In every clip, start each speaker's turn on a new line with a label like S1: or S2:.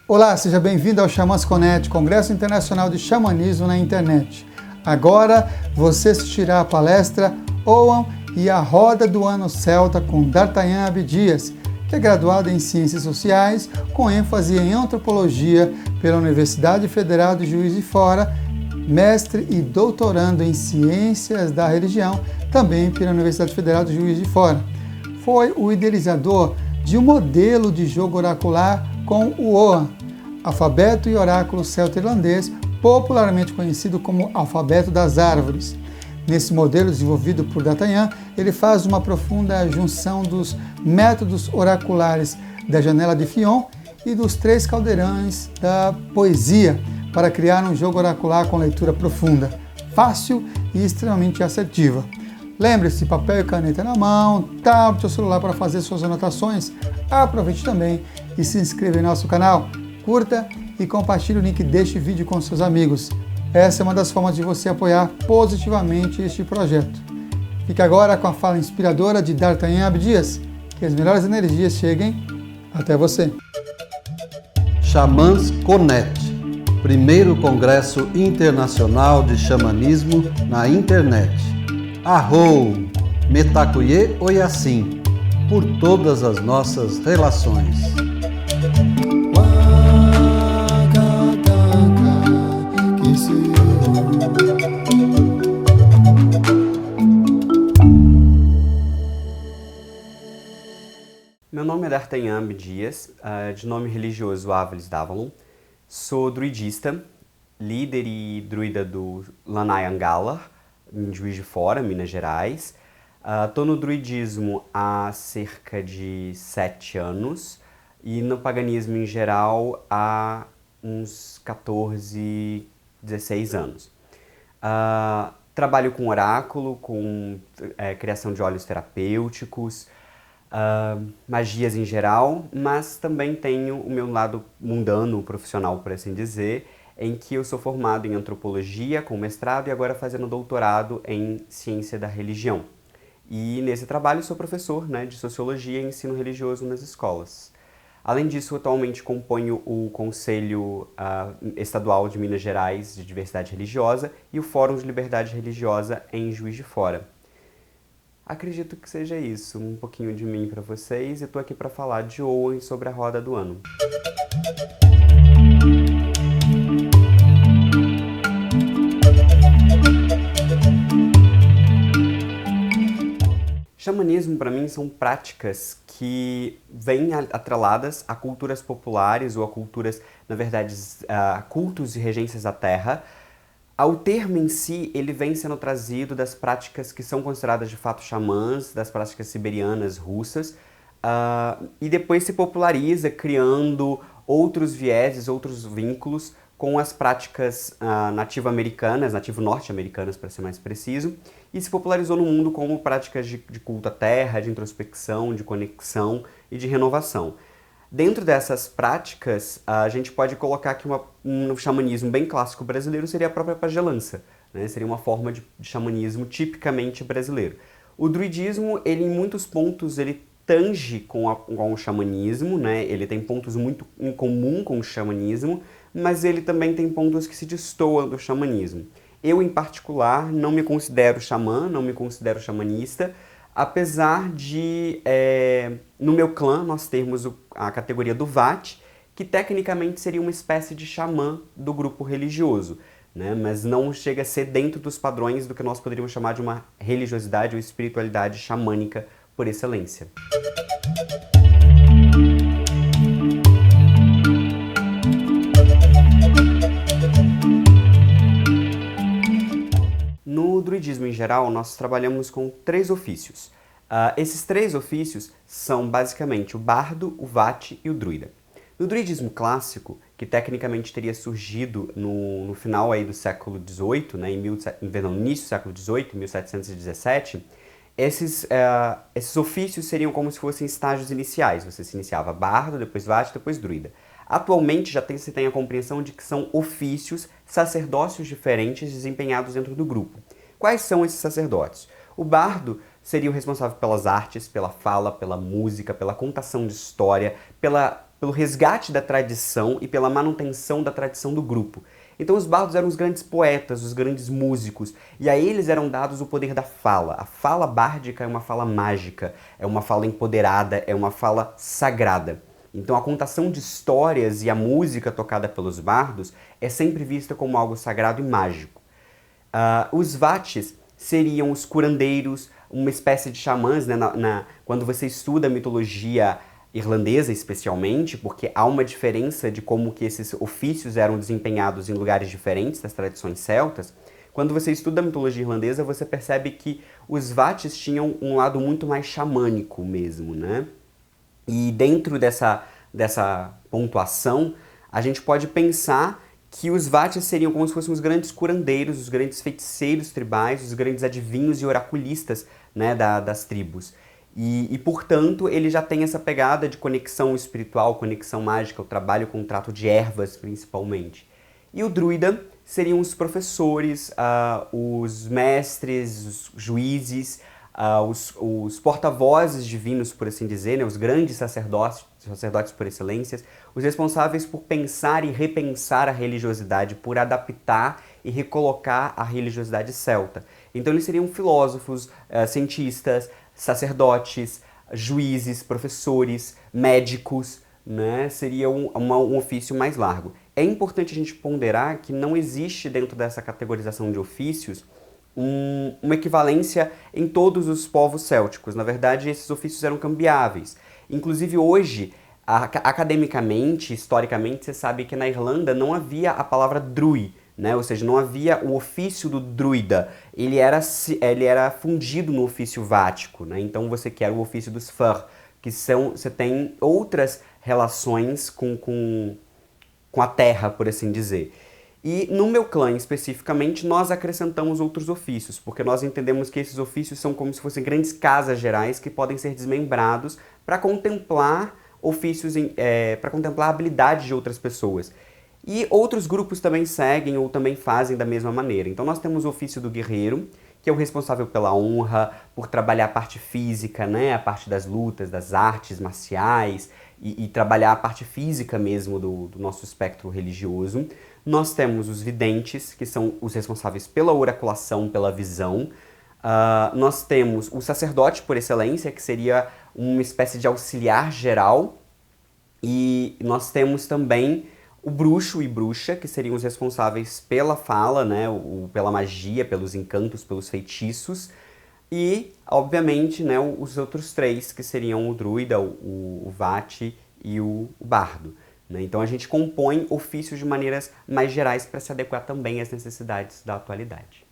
S1: Olá, seja bem-vindo ao Xamãs Connect, Congresso Internacional de Xamanismo na Internet. Agora você assistirá a palestra Oan e a Roda do Ano Celta com D'Artagnan Abdias, que é graduado em Ciências Sociais com ênfase em Antropologia pela Universidade Federal de Juiz de Fora, mestre e doutorando em Ciências da Religião, também pela Universidade Federal de Juiz de Fora. Foi o idealizador de um modelo de jogo oracular com o Oan, alfabeto e oráculo celta-irlandês, popularmente conhecido como alfabeto das árvores. Nesse modelo desenvolvido por D'Artagnan, ele faz uma profunda junção dos métodos oraculares da janela de Fion e dos três caldeirões da poesia para criar um jogo oracular com leitura profunda, fácil e extremamente assertiva. Lembre-se, papel e caneta na mão, tablet ou celular para fazer suas anotações. Aproveite também e se inscreva em nosso canal, curta e compartilhe o link deste vídeo com seus amigos. Essa é uma das formas de você apoiar positivamente este projeto. Fique agora com a fala inspiradora de D'Artagnan Abdias. Que as melhores energias cheguem até você.
S2: Xamãs Connect, primeiro Congresso Internacional de Xamanismo na Internet. Arrou, Metacuye Oyassim, por todas as nossas relações.
S3: Meu nome é D'Artagnan Abdias, de nome religioso Avalis d'Avalon. Sou druidista, líder e druida do Lanai Angalar, em Juiz de Fora, Minas Gerais. Estou no druidismo há cerca de 7 anos e no paganismo em geral há uns 14, 16 anos. Trabalho com oráculo, com criação de óleos terapêuticos, magias em geral, mas também tenho o meu lado mundano, profissional, por assim dizer, em que eu sou formado em antropologia com mestrado e agora fazendo doutorado em ciência da religião. E nesse trabalho sou professor, de sociologia e ensino religioso nas escolas. Além disso, atualmente componho o Conselho Estadual de Minas Gerais de Diversidade Religiosa e o Fórum de Liberdade Religiosa em Juiz de Fora. Acredito que seja isso, um pouquinho de mim para vocês, e estou aqui para falar de Oan sobre a Roda do Ano. Xamanismo, para mim, são práticas que vêm atreladas a culturas populares ou a culturas, na verdade, a cultos e regências da terra. O termo em si, ele vem sendo trazido das práticas que são consideradas de fato xamãs, das práticas siberianas, russas, e depois se populariza criando outros vieses, outros vínculos com as práticas nativo-americanas, nativo-norte-americanas para ser mais preciso, e se popularizou no mundo como práticas de culto à terra, de introspecção, de conexão e de renovação. Dentro dessas práticas, a gente pode colocar que um xamanismo bem clássico brasileiro seria a própria pagelança, Seria uma forma de xamanismo tipicamente brasileiro. O druidismo, ele em muitos pontos, ele tange com o xamanismo, Ele tem pontos muito em comum com o xamanismo, mas ele também tem pontos que se destoam do xamanismo. Eu, em particular, não me considero xamã, não me considero xamanista, apesar de, no meu clã, nós termos a categoria do Vat, que tecnicamente seria uma espécie de xamã do grupo religioso, mas não chega a ser dentro dos padrões do que nós poderíamos chamar de uma religiosidade ou espiritualidade xamânica por excelência. No druidismo em geral, nós trabalhamos com 3 ofícios. Esses 3 ofícios são basicamente o bardo, o vate e o druida. No druidismo clássico, que tecnicamente teria surgido no final aí do século XVIII, no início do século XVIII, 1717, esses ofícios seriam como se fossem estágios iniciais. Você se iniciava bardo, depois vate, depois druida. Atualmente se tem a compreensão de que são ofícios, sacerdócios diferentes desempenhados dentro do grupo. Quais são esses sacerdotes? O bardo seria o responsável pelas artes, pela fala, pela música, pela contação de história, pela pelo resgate da tradição e pela manutenção da tradição do grupo. Então os bardos eram os grandes poetas, os grandes músicos, e a eles eram dados o poder da fala. A fala bárdica é uma fala mágica, é uma fala empoderada, é uma fala sagrada. Então a contação de histórias e a música tocada pelos bardos é sempre vista como algo sagrado e mágico. Os vates seriam os curandeiros, uma espécie de xamãs, né? Quando você estuda a mitologia irlandesa especialmente, porque há uma diferença de como que esses ofícios eram desempenhados em lugares diferentes das tradições celtas. Quando você estuda a mitologia irlandesa, você percebe que os vates tinham um lado muito mais xamânico mesmo, né? E dentro dessa pontuação, a gente pode pensar que os vates seriam como se fossem os grandes curandeiros, os grandes feiticeiros tribais, os grandes adivinhos e oraculistas, né, das tribos. E, portanto, ele já tem essa pegada de conexão espiritual, conexão mágica, o trabalho com o trato de ervas, principalmente. E o druida seriam os professores, os mestres, os juízes, os porta-vozes divinos, por assim dizer, né, os grandes sacerdotes por excelência, os responsáveis por pensar e repensar a religiosidade, por adaptar e recolocar a religiosidade celta. Então eles seriam filósofos, cientistas, sacerdotes, juízes, professores, médicos, né? Seria um ofício mais largo. É importante a gente ponderar que não existe dentro dessa categorização de ofícios uma equivalência em todos os povos célticos. Na verdade, esses ofícios eram cambiáveis. Inclusive hoje, academicamente, historicamente, você sabe que na Irlanda não havia a palavra drui, né? Ou seja, não havia o ofício do druida, ele era fundido no ofício vático, né? Então você quer o ofício dos fur, que você tem outras relações com a terra, por assim dizer. E no meu clã, especificamente, nós acrescentamos outros ofícios, porque nós entendemos que esses ofícios são como se fossem grandes casas gerais que podem ser desmembrados para contemplar ofícios, para contemplar a habilidade de outras pessoas. E outros grupos também seguem ou também fazem da mesma maneira. Então nós temos o ofício do guerreiro, que é o responsável pela honra, por trabalhar a parte física, né, a parte das lutas, das artes marciais, e trabalhar a parte física mesmo do nosso espectro religioso. Nós temos os videntes, que são os responsáveis pela oraculação, pela visão. Nós temos o sacerdote por excelência, que seria uma espécie de auxiliar geral. E nós temos também o bruxo e bruxa, que seriam os responsáveis pela fala, né, pela magia, pelos encantos, pelos feitiços. E, obviamente, né, os outros três, que seriam o druida, o vate e o bardo. Né? Então a gente compõe ofícios de maneiras mais gerais para se adequar também às necessidades da atualidade.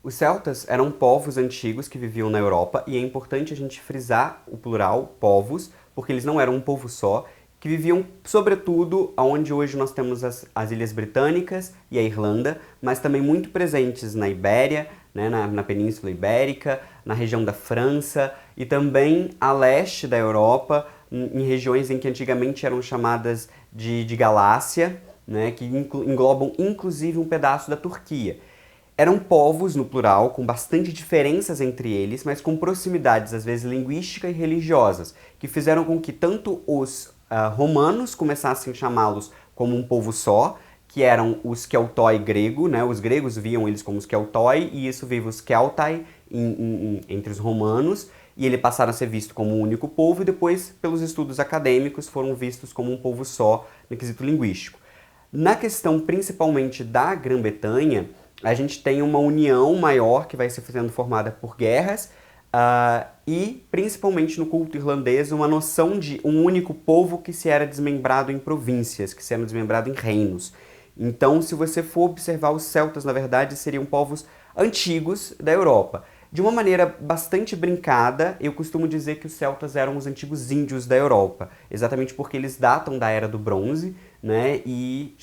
S3: Os celtas eram povos antigos que viviam na Europa, e é importante a gente frisar o plural, povos, porque eles não eram um povo só, que viviam sobretudo onde hoje nós temos as Ilhas Britânicas e a Irlanda, mas também muito presentes na Ibéria, né, na Península Ibérica, na região da França e também a leste da Europa, em regiões em que antigamente eram chamadas de Galácia, né, que englobam inclusive um pedaço da Turquia. Eram povos, no plural, com bastante diferenças entre eles, mas com proximidades, às vezes, linguísticas e religiosas, que fizeram com que tanto os romanos começassem a chamá-los como um povo só, que eram os Keltoi grego, né? Os gregos viam eles como os Keltoi, e isso veio os Keltai entre os romanos, e ele passaram a ser visto como um único povo, e depois, pelos estudos acadêmicos, foram vistos como um povo só no quesito linguístico. Na questão, principalmente, da Grã-Bretanha, a gente tem uma união maior que vai ser sendo formada por guerras e, principalmente no culto irlandês, uma noção de um único povo que se era desmembrado em províncias, que se era desmembrado em reinos. Então, se você for observar, os celtas, na verdade, seriam povos antigos da Europa. De uma maneira bastante brincada, eu costumo dizer que os celtas eram os antigos índios da Europa, exatamente porque eles datam da Era do Bronze, né, e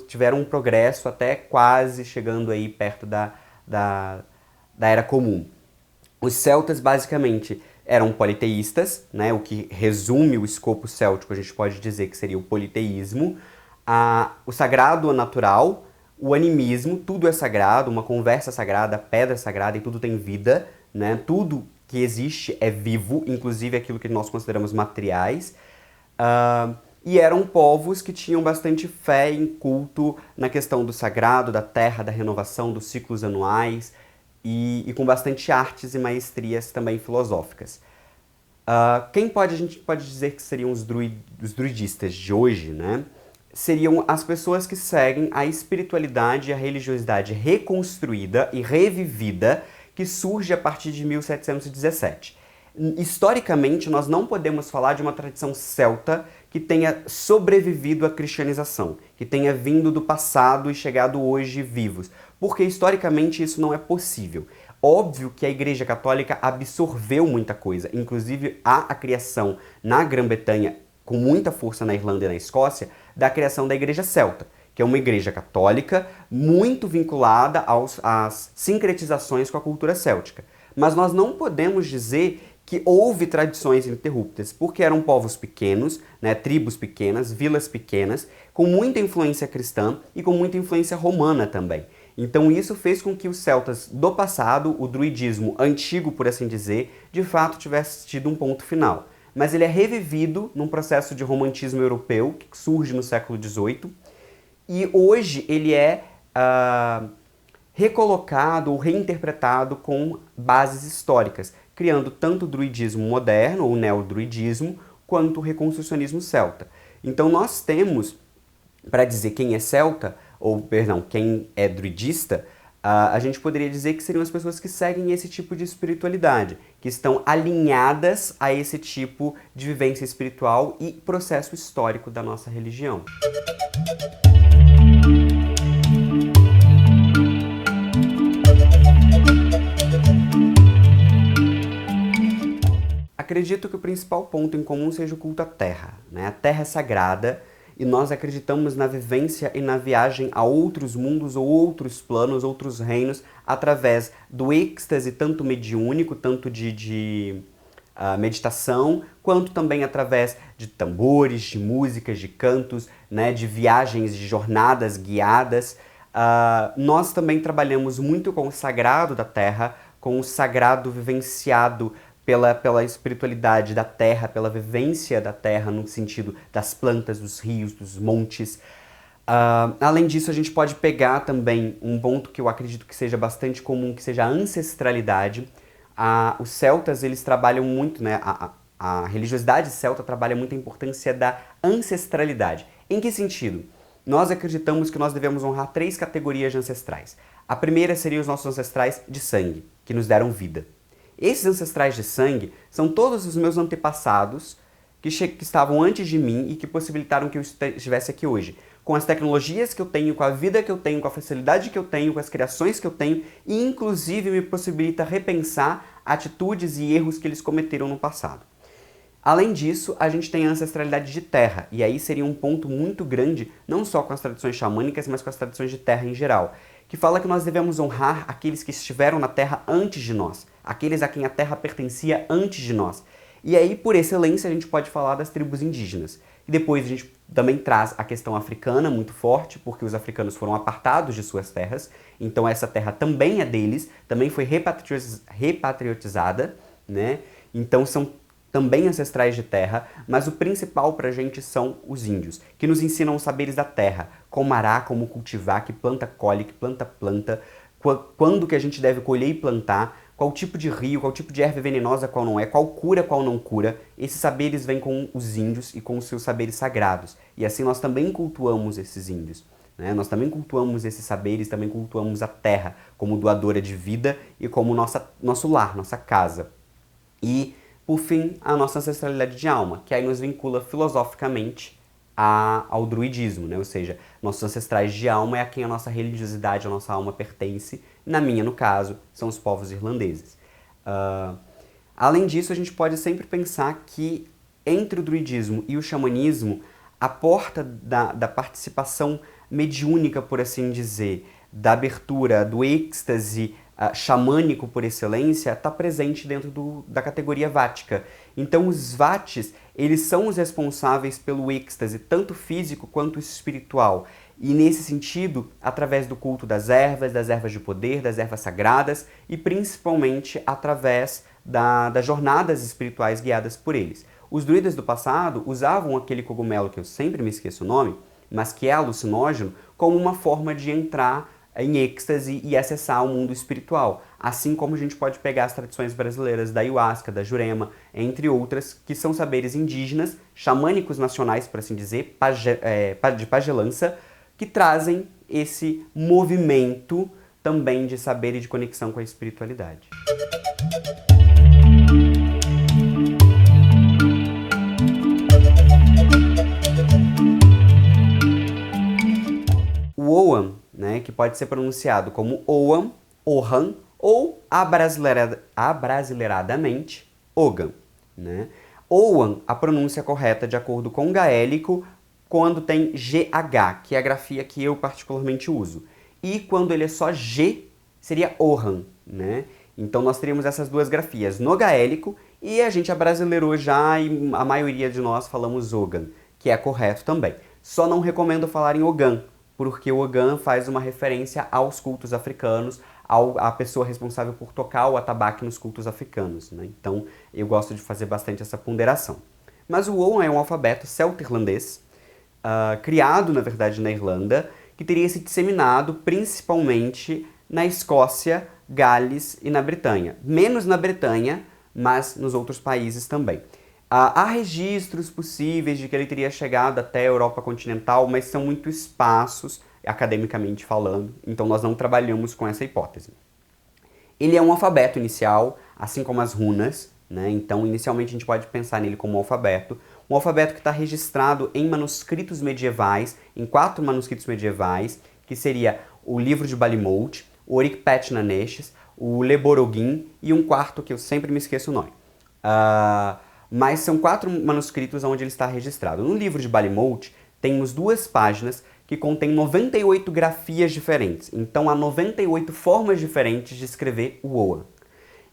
S3: tiveram um progresso até quase chegando aí perto da Era Comum. Os celtas, basicamente, eram politeístas, né, o que resume o escopo céltico, a gente pode dizer que seria o politeísmo, o sagrado natural, o animismo, tudo é sagrado, uma conversa sagrada, pedra sagrada e tudo tem vida, né? Tudo que existe é vivo, inclusive aquilo que nós consideramos materiais. E eram povos que tinham bastante fé em culto na questão do sagrado, da terra, da renovação, dos ciclos anuais e com bastante artes e maestrias também filosóficas. A gente pode dizer que seriam os druidistas de hoje, né? Seriam as pessoas que seguem a espiritualidade e a religiosidade reconstruída e revivida que surge a partir de 1717. Historicamente, nós não podemos falar de uma tradição celta que tenha sobrevivido à cristianização, que tenha vindo do passado e chegado hoje vivos, porque historicamente isso não é possível. Óbvio que a Igreja Católica absorveu muita coisa, inclusive há a criação na Grã-Bretanha, com muita força na Irlanda e na Escócia, da criação da Igreja Celta, que é uma igreja católica muito vinculada às sincretizações com a cultura céltica. Mas nós não podemos dizer que houve tradições ininterruptas, porque eram povos pequenos, né, tribos pequenas, vilas pequenas, com muita influência cristã e com muita influência romana também. Então isso fez com que os celtas do passado, o druidismo antigo, por assim dizer, de fato tivesse tido um ponto final. Mas ele é revivido num processo de romantismo europeu que surge no século XVIII e hoje ele é recolocado ou reinterpretado com bases históricas, criando tanto o druidismo moderno, ou neodruidismo, quanto o reconstrucionismo celta. Então nós temos, para dizer quem é celta, quem é druidista, a gente poderia dizer que seriam as pessoas que seguem esse tipo de espiritualidade, que estão alinhadas a esse tipo de vivência espiritual e processo histórico da nossa religião. Acredito que o principal ponto em comum seja o culto à terra, né? A terra é sagrada e nós acreditamos na vivência e na viagem a outros mundos ou outros planos, outros reinos, através do êxtase tanto mediúnico, tanto de meditação, quanto também através de tambores, de músicas, de cantos, né? De viagens, de jornadas guiadas. Nós também trabalhamos muito com o sagrado da terra, com o sagrado vivenciado pela espiritualidade da terra, pela vivência da terra no sentido das plantas, dos rios, dos montes. Além disso, a gente pode pegar também um ponto que eu acredito que seja bastante comum, que seja a ancestralidade. Os celtas, eles trabalham muito, né? A religiosidade celta trabalha muito a importância da ancestralidade. Em que sentido? Nós acreditamos que nós devemos honrar 3 categorias de ancestrais. A primeira seria os nossos ancestrais de sangue, que nos deram vida. Esses ancestrais de sangue são todos os meus antepassados que estavam antes de mim e que possibilitaram que eu estivesse aqui hoje. Com as tecnologias que eu tenho, com a vida que eu tenho, com a facilidade que eu tenho, com as criações que eu tenho e inclusive me possibilita repensar atitudes e erros que eles cometeram no passado. Além disso, a gente tem a ancestralidade de terra, e aí seria um ponto muito grande, não só com as tradições xamânicas, mas com as tradições de terra em geral, que fala que nós devemos honrar aqueles que estiveram na terra antes de nós, aqueles a quem a terra pertencia antes de nós. E aí, por excelência, a gente pode falar das tribos indígenas. E depois a gente também traz a questão africana muito forte, porque os africanos foram apartados de suas terras, então essa terra também é deles, também foi repatriotizada, né? Então são também ancestrais de terra, mas o principal pra gente são os índios, que nos ensinam os saberes da terra, como arar, como cultivar, que planta colhe, que planta planta, quando que a gente deve colher e plantar, qual tipo de rio, qual tipo de erva venenosa, qual não é, qual cura, qual não cura. Esses saberes vêm com os índios e com os seus saberes sagrados. E assim nós também cultuamos esses índios, né? Nós também cultuamos esses saberes, também cultuamos a terra como doadora de vida e como nosso lar, nossa casa. E, por fim, a nossa ancestralidade de alma, que aí nos vincula filosoficamente ao druidismo, né? Ou seja, nossos ancestrais de alma é a quem a nossa religiosidade, a nossa alma pertence. Na minha, no caso, são os povos irlandeses. Além disso, a gente pode sempre pensar que entre o druidismo e o xamanismo, a porta da participação mediúnica, por assim dizer, da abertura, do êxtase xamânico por excelência, está presente dentro da categoria vática. Então os vates, eles são os responsáveis pelo êxtase, tanto físico quanto espiritual. E nesse sentido, através do culto das ervas de poder, das ervas sagradas e principalmente através das jornadas espirituais guiadas por eles. Os druidas do passado usavam aquele cogumelo que eu sempre me esqueço o nome, mas que é alucinógeno, como uma forma de entrar em êxtase e acessar o mundo espiritual. Assim como a gente pode pegar as tradições brasileiras da ayahuasca, da jurema, entre outras, que são saberes indígenas, xamânicos nacionais, por assim dizer, de pagelança, que trazem esse movimento também de saber e de conexão com a espiritualidade. O Ogham, né, que pode ser pronunciado como Ogham, Ohan ou abrasileiradamente Ogham. Né? Ogham, a pronúncia correta de acordo com o gaélico, quando tem GH, que é a grafia que eu particularmente uso. E quando ele é só G, seria Ohan, né? Então nós teríamos essas duas grafias no gaélico e a gente abrasileirou já e a maioria de nós falamos Ogham, que é correto também. Só não recomendo falar em Ogã, porque o Ogã faz uma referência aos cultos africanos, à pessoa responsável por tocar o atabaque nos cultos africanos, né? Então eu gosto de fazer bastante essa ponderação. Mas o Ogham é um alfabeto celto-irlandês, criado, na verdade, na Irlanda, que teria se disseminado principalmente na Escócia, Gales e na Bretanha. Menos na Bretanha, mas nos outros países também. Há registros possíveis de que ele teria chegado até a Europa continental, mas são muito escassos, academicamente falando, então nós não trabalhamos com essa hipótese. Ele é um alfabeto inicial, assim como as runas, né? Então inicialmente a gente pode pensar nele como um alfabeto que está registrado em manuscritos medievais, em 4 manuscritos medievais, que seria o livro de Balimote, o Oricpet-na-Neshes, o Leborogin e um quarto que eu sempre me esqueço o nome. Mas são 4 manuscritos onde ele está registrado. No livro de Balimote, temos 2 páginas que contêm 98 grafias diferentes. Então há 98 formas diferentes de escrever o Ogham.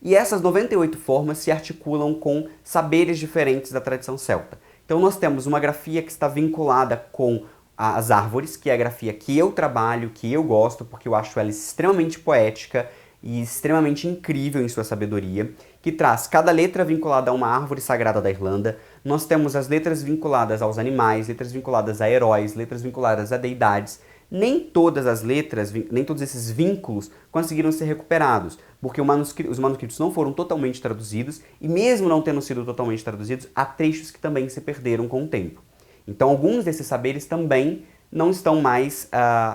S3: E essas 98 formas se articulam com saberes diferentes da tradição celta. Então nós temos uma grafia que está vinculada com as árvores, que é a grafia que eu trabalho, que eu gosto, porque eu acho ela extremamente poética e extremamente incrível em sua sabedoria, que traz cada letra vinculada a uma árvore sagrada da Irlanda. Nós temos as letras vinculadas aos animais, letras vinculadas a heróis, letras vinculadas a deidades. Nem todas as letras, nem todos esses vínculos conseguiram ser recuperados, porque os manuscritos não foram totalmente traduzidos, e mesmo não tendo sido totalmente traduzidos, há trechos que também se perderam com o tempo. Então alguns desses saberes também não estão mais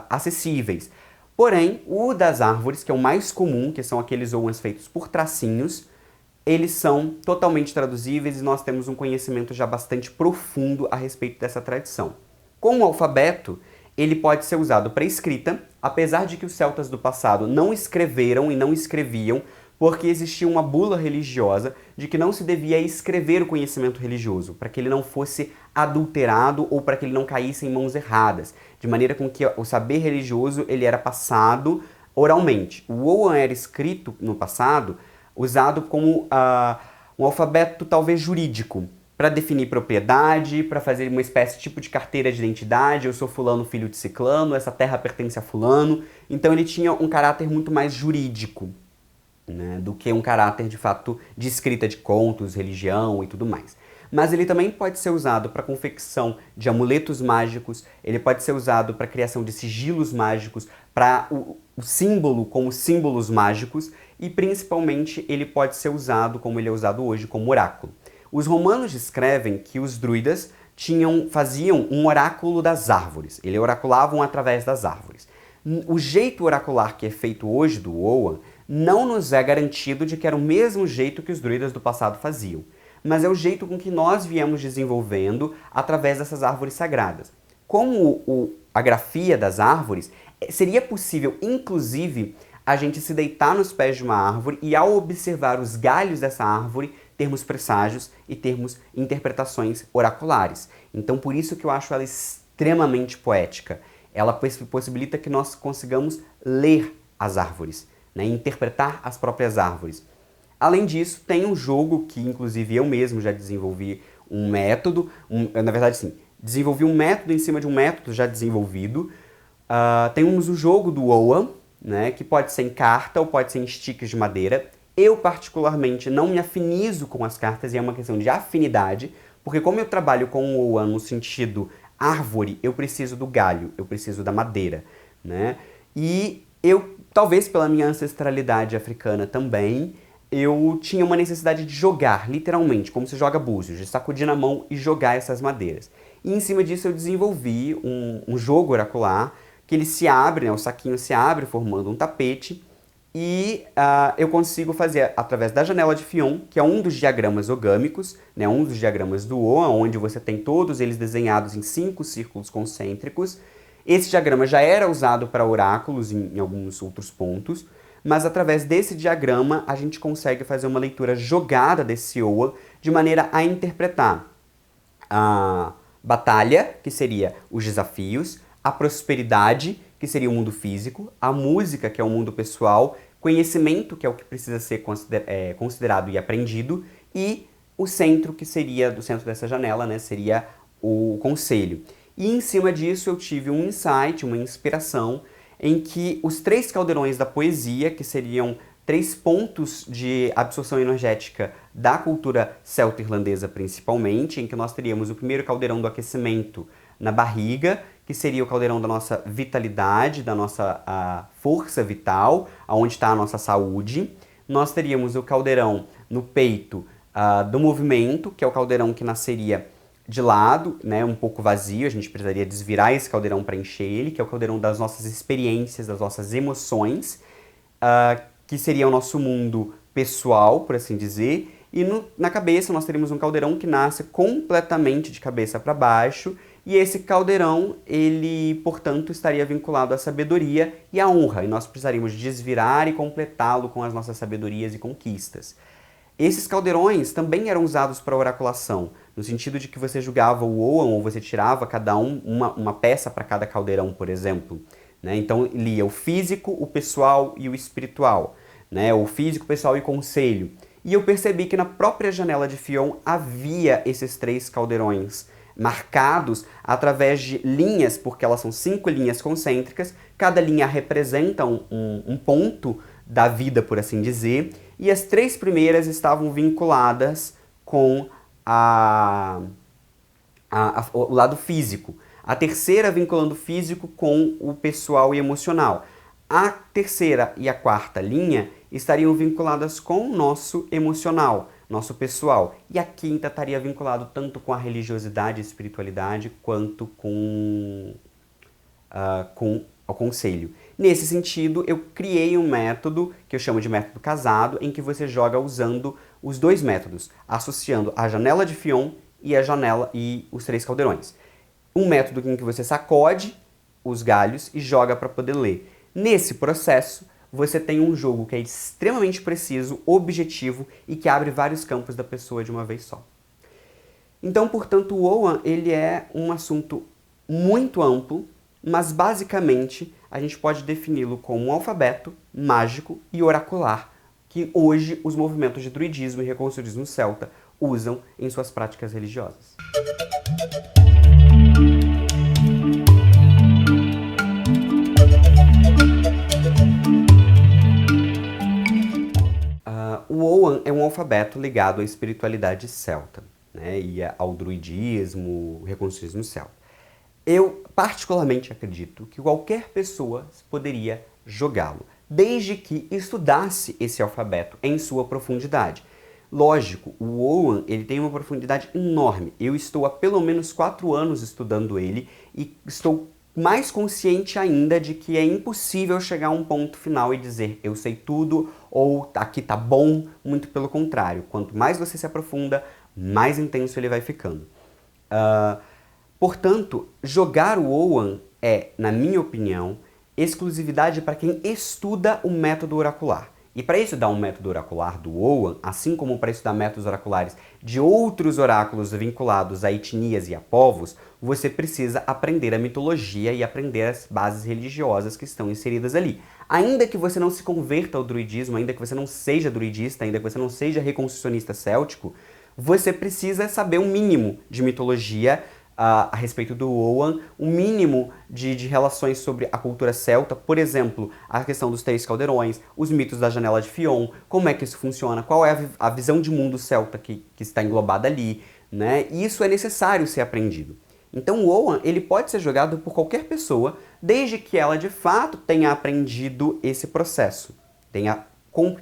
S3: acessíveis. Porém, o das árvores, que é o mais comum, que são aqueles Oghams feitos por tracinhos, eles são totalmente traduzíveis e nós temos um conhecimento já bastante profundo a respeito dessa tradição. Com o alfabeto, ele pode ser usado para escrita, apesar de que os celtas do passado não escreveram e não escreviam, porque existia uma bula religiosa de que não se devia escrever o conhecimento religioso, para que ele não fosse adulterado ou para que ele não caísse em mãos erradas, de maneira com que o saber religioso ele era passado oralmente. O Ogham era escrito no passado, usado como um alfabeto talvez jurídico, para definir propriedade, para fazer uma espécie de tipo de carteira de identidade. Eu sou fulano, filho de ciclano, essa terra pertence a fulano. Então ele tinha um caráter muito mais jurídico, né, do que um caráter de fato de escrita de contos, religião e tudo mais. Mas ele também pode ser usado para confecção de amuletos mágicos, ele pode ser usado para criação de sigilos mágicos, para o símbolo como símbolos mágicos, e principalmente ele pode ser usado, como ele é usado hoje, como oráculo. Os romanos descrevem que os druidas faziam um oráculo das árvores, eles oraculavam através das árvores. O jeito oracular que é feito hoje do Ogham não nos é garantido de que era o mesmo jeito que os druidas do passado faziam, mas é o jeito com que nós viemos desenvolvendo através dessas árvores sagradas. Como a grafia das árvores, seria possível, inclusive, a gente se deitar nos pés de uma árvore e, ao observar os galhos dessa árvore, termos presságios e termos interpretações oraculares. Então, por isso que eu acho ela extremamente poética. Ela possibilita que nós consigamos ler as árvores, né, interpretar as próprias árvores. Além disso, tem um jogo que, inclusive, eu mesmo já desenvolvi um método, na verdade, sim, desenvolvi um método em cima de um método já desenvolvido, Temos o jogo do Oan, né, que pode ser em carta ou pode ser em sticks de madeira. Eu, particularmente, não me afinizo com as cartas e é uma questão de afinidade, porque como eu trabalho com o Oan no sentido árvore, eu preciso do galho, eu preciso da madeira, né? E eu, talvez pela minha ancestralidade africana também, eu tinha uma necessidade de jogar, literalmente, como se joga búzios, de sacudir na mão e jogar essas madeiras. E em cima disso eu desenvolvi um jogo oracular, que ele se abre, né, o saquinho se abre formando um tapete, e eu consigo fazer através da janela de Fion, que é um dos diagramas ogâmicos, né, um dos diagramas do Oan, onde você tem todos eles desenhados em 5 círculos concêntricos. Esse diagrama já era usado para oráculos em alguns outros pontos, mas através desse diagrama a gente consegue fazer uma leitura jogada desse Oan de maneira a interpretar a batalha, que seria os desafios, a prosperidade, que seria o mundo físico, a música, que é o mundo pessoal, conhecimento, que é o que precisa ser considerado e aprendido, e o centro, que seria, do centro dessa janela, né, seria o conselho. E em cima disso eu tive um insight, uma inspiração, em que os 3 caldeirões da poesia, que seriam 3 pontos de absorção energética da cultura celto-irlandesa principalmente, em que nós teríamos o primeiro caldeirão do aquecimento na barriga, que seria o caldeirão da nossa vitalidade, da nossa força vital, onde está a nossa saúde. Nós teríamos o caldeirão no peito do movimento, que é o caldeirão que nasceria de lado, né, um pouco vazio, a gente precisaria desvirar esse caldeirão para encher ele, que é o caldeirão das nossas experiências, das nossas emoções, que seria o nosso mundo pessoal, por assim dizer, e na cabeça nós teríamos um caldeirão que nasce completamente de cabeça para baixo, e esse caldeirão, ele, portanto, estaria vinculado à sabedoria e à honra, e nós precisaríamos desvirar e completá-lo com as nossas sabedorias e conquistas. Esses caldeirões também eram usados para oraculação, no sentido de que você julgava o Oan, ou você tirava cada uma peça para cada caldeirão, por exemplo. Né? Então, lia o físico, o pessoal e o espiritual. Né? O físico, pessoal e conselho. E eu percebi que na própria janela de Fion havia esses 3 caldeirões marcados através de linhas, porque elas são 5 linhas concêntricas, cada linha representa um ponto da vida, por assim dizer, e as 3 primeiras estavam vinculadas com o lado físico, a terceira vinculando o físico com o pessoal e emocional. A terceira e a quarta linha estariam vinculadas com o nosso emocional, nosso pessoal. E a quinta estaria vinculado tanto com a religiosidade e espiritualidade, quanto com o conselho. Nesse sentido, eu criei um método, que eu chamo de método casado, em que você joga usando os 2 métodos, associando a janela de Fion e a janela e os 3 caldeirões. Um método em que você sacode os galhos e joga para poder ler. Nesse processo, você tem um jogo que é extremamente preciso, objetivo e que abre vários campos da pessoa de uma vez só. Então, portanto, o Oan, ele é um assunto muito amplo, mas basicamente a gente pode defini-lo como um alfabeto mágico e oracular, que hoje os movimentos de druidismo e reconstruísmo celta usam em suas práticas religiosas. O Oan é um alfabeto ligado à espiritualidade celta, né, e ao druidismo, reconstruísmo celta. Eu particularmente acredito que qualquer pessoa poderia jogá-lo, desde que estudasse esse alfabeto em sua profundidade. Lógico, o Oan ele tem uma profundidade enorme. Eu estou há pelo menos 4 anos estudando ele e estou mais consciente ainda de que é impossível chegar a um ponto final e dizer eu sei tudo ou aqui tá bom, muito pelo contrário. Quanto mais você se aprofunda, mais intenso ele vai ficando. Portanto, jogar o Oan é, na minha opinião, exclusividade para quem estuda o método oracular. E para estudar um método oracular do Oan, assim como para estudar métodos oraculares de outros oráculos vinculados a etnias e a povos, você precisa aprender a mitologia e aprender as bases religiosas que estão inseridas ali. Ainda que você não se converta ao druidismo, ainda que você não seja druidista, ainda que você não seja reconstrucionista céltico, você precisa saber um mínimo de mitologia a respeito do Oan, um mínimo de relações sobre a cultura celta, por exemplo, a questão dos 3 caldeirões, os mitos da janela de Fion, como é que isso funciona, qual é a visão de mundo celta que está englobada ali, né? E isso é necessário ser aprendido. Então o Oan, ele pode ser jogado por qualquer pessoa, desde que ela de fato tenha aprendido esse processo, tenha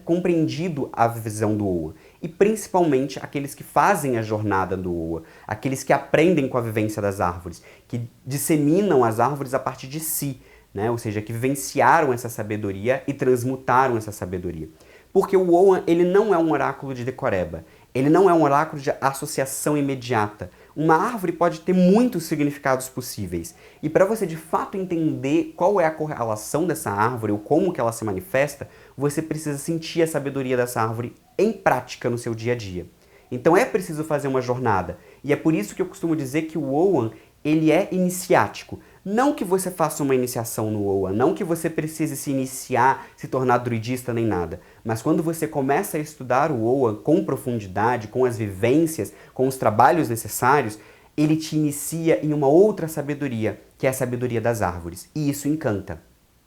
S3: compreendido a visão do Oa. E principalmente aqueles que fazem a jornada do Oa, aqueles que aprendem com a vivência das árvores, que disseminam as árvores a partir de si, né? Ou seja, que vivenciaram essa sabedoria e transmutaram essa sabedoria. Porque o Oan, ele não é um oráculo de decoreba, ele não é um oráculo de associação imediata. Uma árvore pode ter muitos significados possíveis. E para você de fato entender qual é a correlação dessa árvore ou como que ela se manifesta, você precisa sentir a sabedoria dessa árvore em prática no seu dia a dia. Então é preciso fazer uma jornada. E é por isso que eu costumo dizer que o Oan, ele é iniciático. Não que você faça uma iniciação no Oan, não que você precise se iniciar, se tornar druidista nem nada. Mas quando você começa a estudar o Oan com profundidade, com as vivências, com os trabalhos necessários, ele te inicia em uma outra sabedoria, que é a sabedoria das árvores. E isso encanta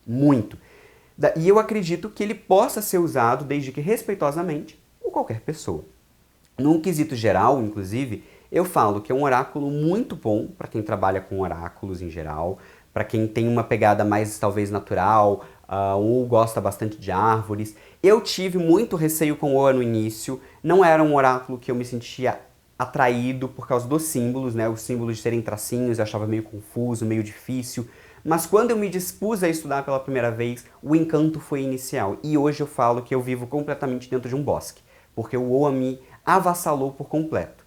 S3: muito. E eu acredito que ele possa ser usado, desde que respeitosamente, por qualquer pessoa. Num quesito geral, inclusive, eu falo que é um oráculo muito bom para quem trabalha com oráculos em geral, para quem tem uma pegada mais talvez natural, ou gosta bastante de árvores. Eu tive muito receio com o Oan no início, não era um oráculo que eu me sentia atraído por causa dos símbolos, né? Os símbolos de serem tracinhos eu achava meio confuso, meio difícil. Mas quando eu me dispus a estudar pela primeira vez, o encanto foi inicial. E hoje eu falo que eu vivo completamente dentro de um bosque, porque o Oan me avassalou por completo.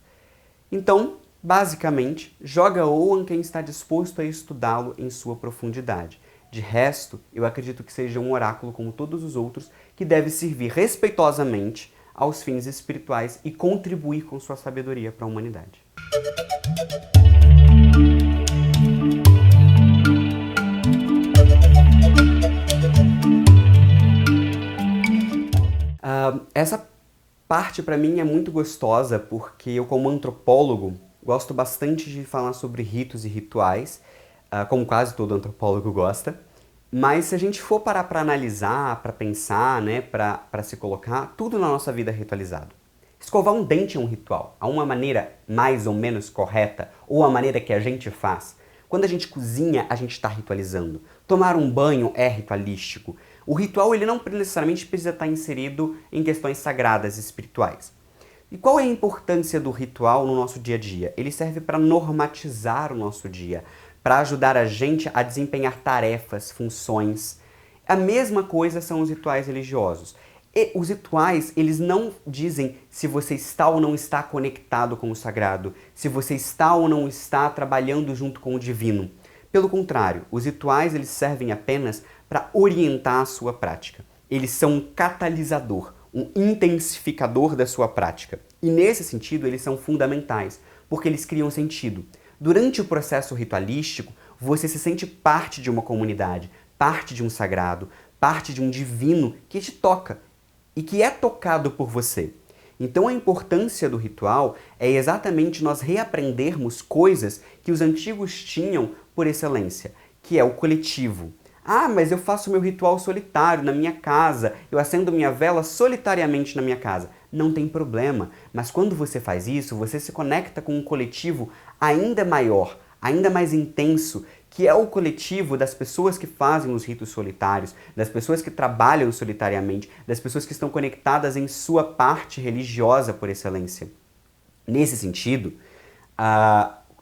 S3: Então, basicamente, joga Oan quem está disposto a estudá-lo em sua profundidade. De resto, eu acredito que seja um oráculo como todos os outros, que deve servir respeitosamente aos fins espirituais e contribuir com sua sabedoria para a humanidade. Essa parte para mim é muito gostosa porque eu, como antropólogo, gosto bastante de falar sobre ritos e rituais, como quase todo antropólogo gosta. Mas se a gente for parar para analisar, para pensar, né, para se colocar, tudo na nossa vida é ritualizado. Escovar um dente é um ritual. Há uma maneira mais ou menos correta, ou a maneira que a gente faz. Quando a gente cozinha, a gente está ritualizando. Tomar um banho é ritualístico. O ritual ele não necessariamente precisa estar inserido em questões sagradas e espirituais. E qual é a importância do ritual no nosso dia a dia? Ele serve para normatizar o nosso dia, para ajudar a gente a desempenhar tarefas, funções. A mesma coisa são os rituais religiosos. E os rituais, eles não dizem se você está ou não está conectado com o sagrado, se você está ou não está trabalhando junto com o divino. Pelo contrário, os rituais eles servem apenas para orientar a sua prática. Eles são um catalisador, um intensificador da sua prática. E nesse sentido, eles são fundamentais, porque eles criam sentido. Durante o processo ritualístico, você se sente parte de uma comunidade, parte de um sagrado, parte de um divino que te toca e que é tocado por você. Então a importância do ritual é exatamente nós reaprendermos coisas que os antigos tinham por excelência, que é o coletivo. Ah, mas eu faço meu ritual solitário na minha casa, eu acendo minha vela solitariamente na minha casa. Não tem problema, mas quando você faz isso, você se conecta com um coletivo ainda maior, ainda mais intenso, que é o coletivo das pessoas que fazem os ritos solitários, das pessoas que trabalham solitariamente, das pessoas que estão conectadas em sua parte religiosa por excelência. Nesse sentido,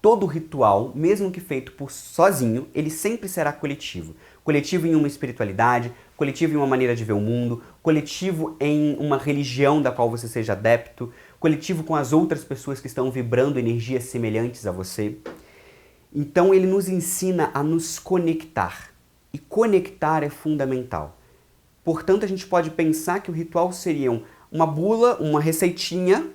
S3: todo ritual, mesmo que feito por sozinho, ele sempre será coletivo. Coletivo em uma espiritualidade, coletivo em uma maneira de ver o mundo, coletivo em uma religião da qual você seja adepto, coletivo com as outras pessoas que estão vibrando energias semelhantes a você. Então ele nos ensina a nos conectar. E conectar é fundamental. Portanto, a gente pode pensar que o ritual seria uma bula, uma receitinha,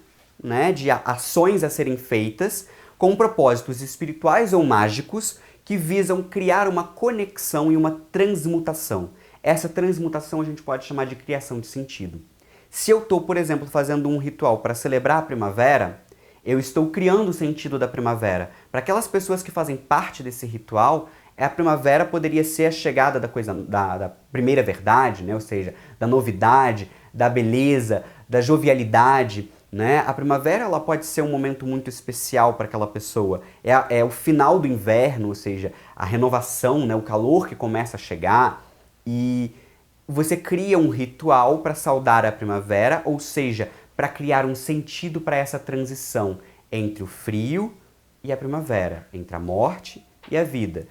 S3: né, de ações a serem feitas com propósitos espirituais ou mágicos que visam criar uma conexão e uma transmutação. Essa transmutação a gente pode chamar de criação de sentido. Se eu estou, por exemplo, fazendo um ritual para celebrar a primavera, Eu estou criando o sentido da primavera. Para aquelas pessoas que fazem parte desse ritual, a primavera poderia ser a chegada da primeira verdade, né? Ou seja, da novidade, da beleza, da jovialidade, né? A primavera ela pode ser um momento muito especial para aquela pessoa. É o final do inverno, ou seja, a renovação, né? O calor que começa a chegar, e você cria um ritual para saudar a primavera, ou seja, para criar um sentido para essa transição entre o frio e a primavera, entre a morte e a vida.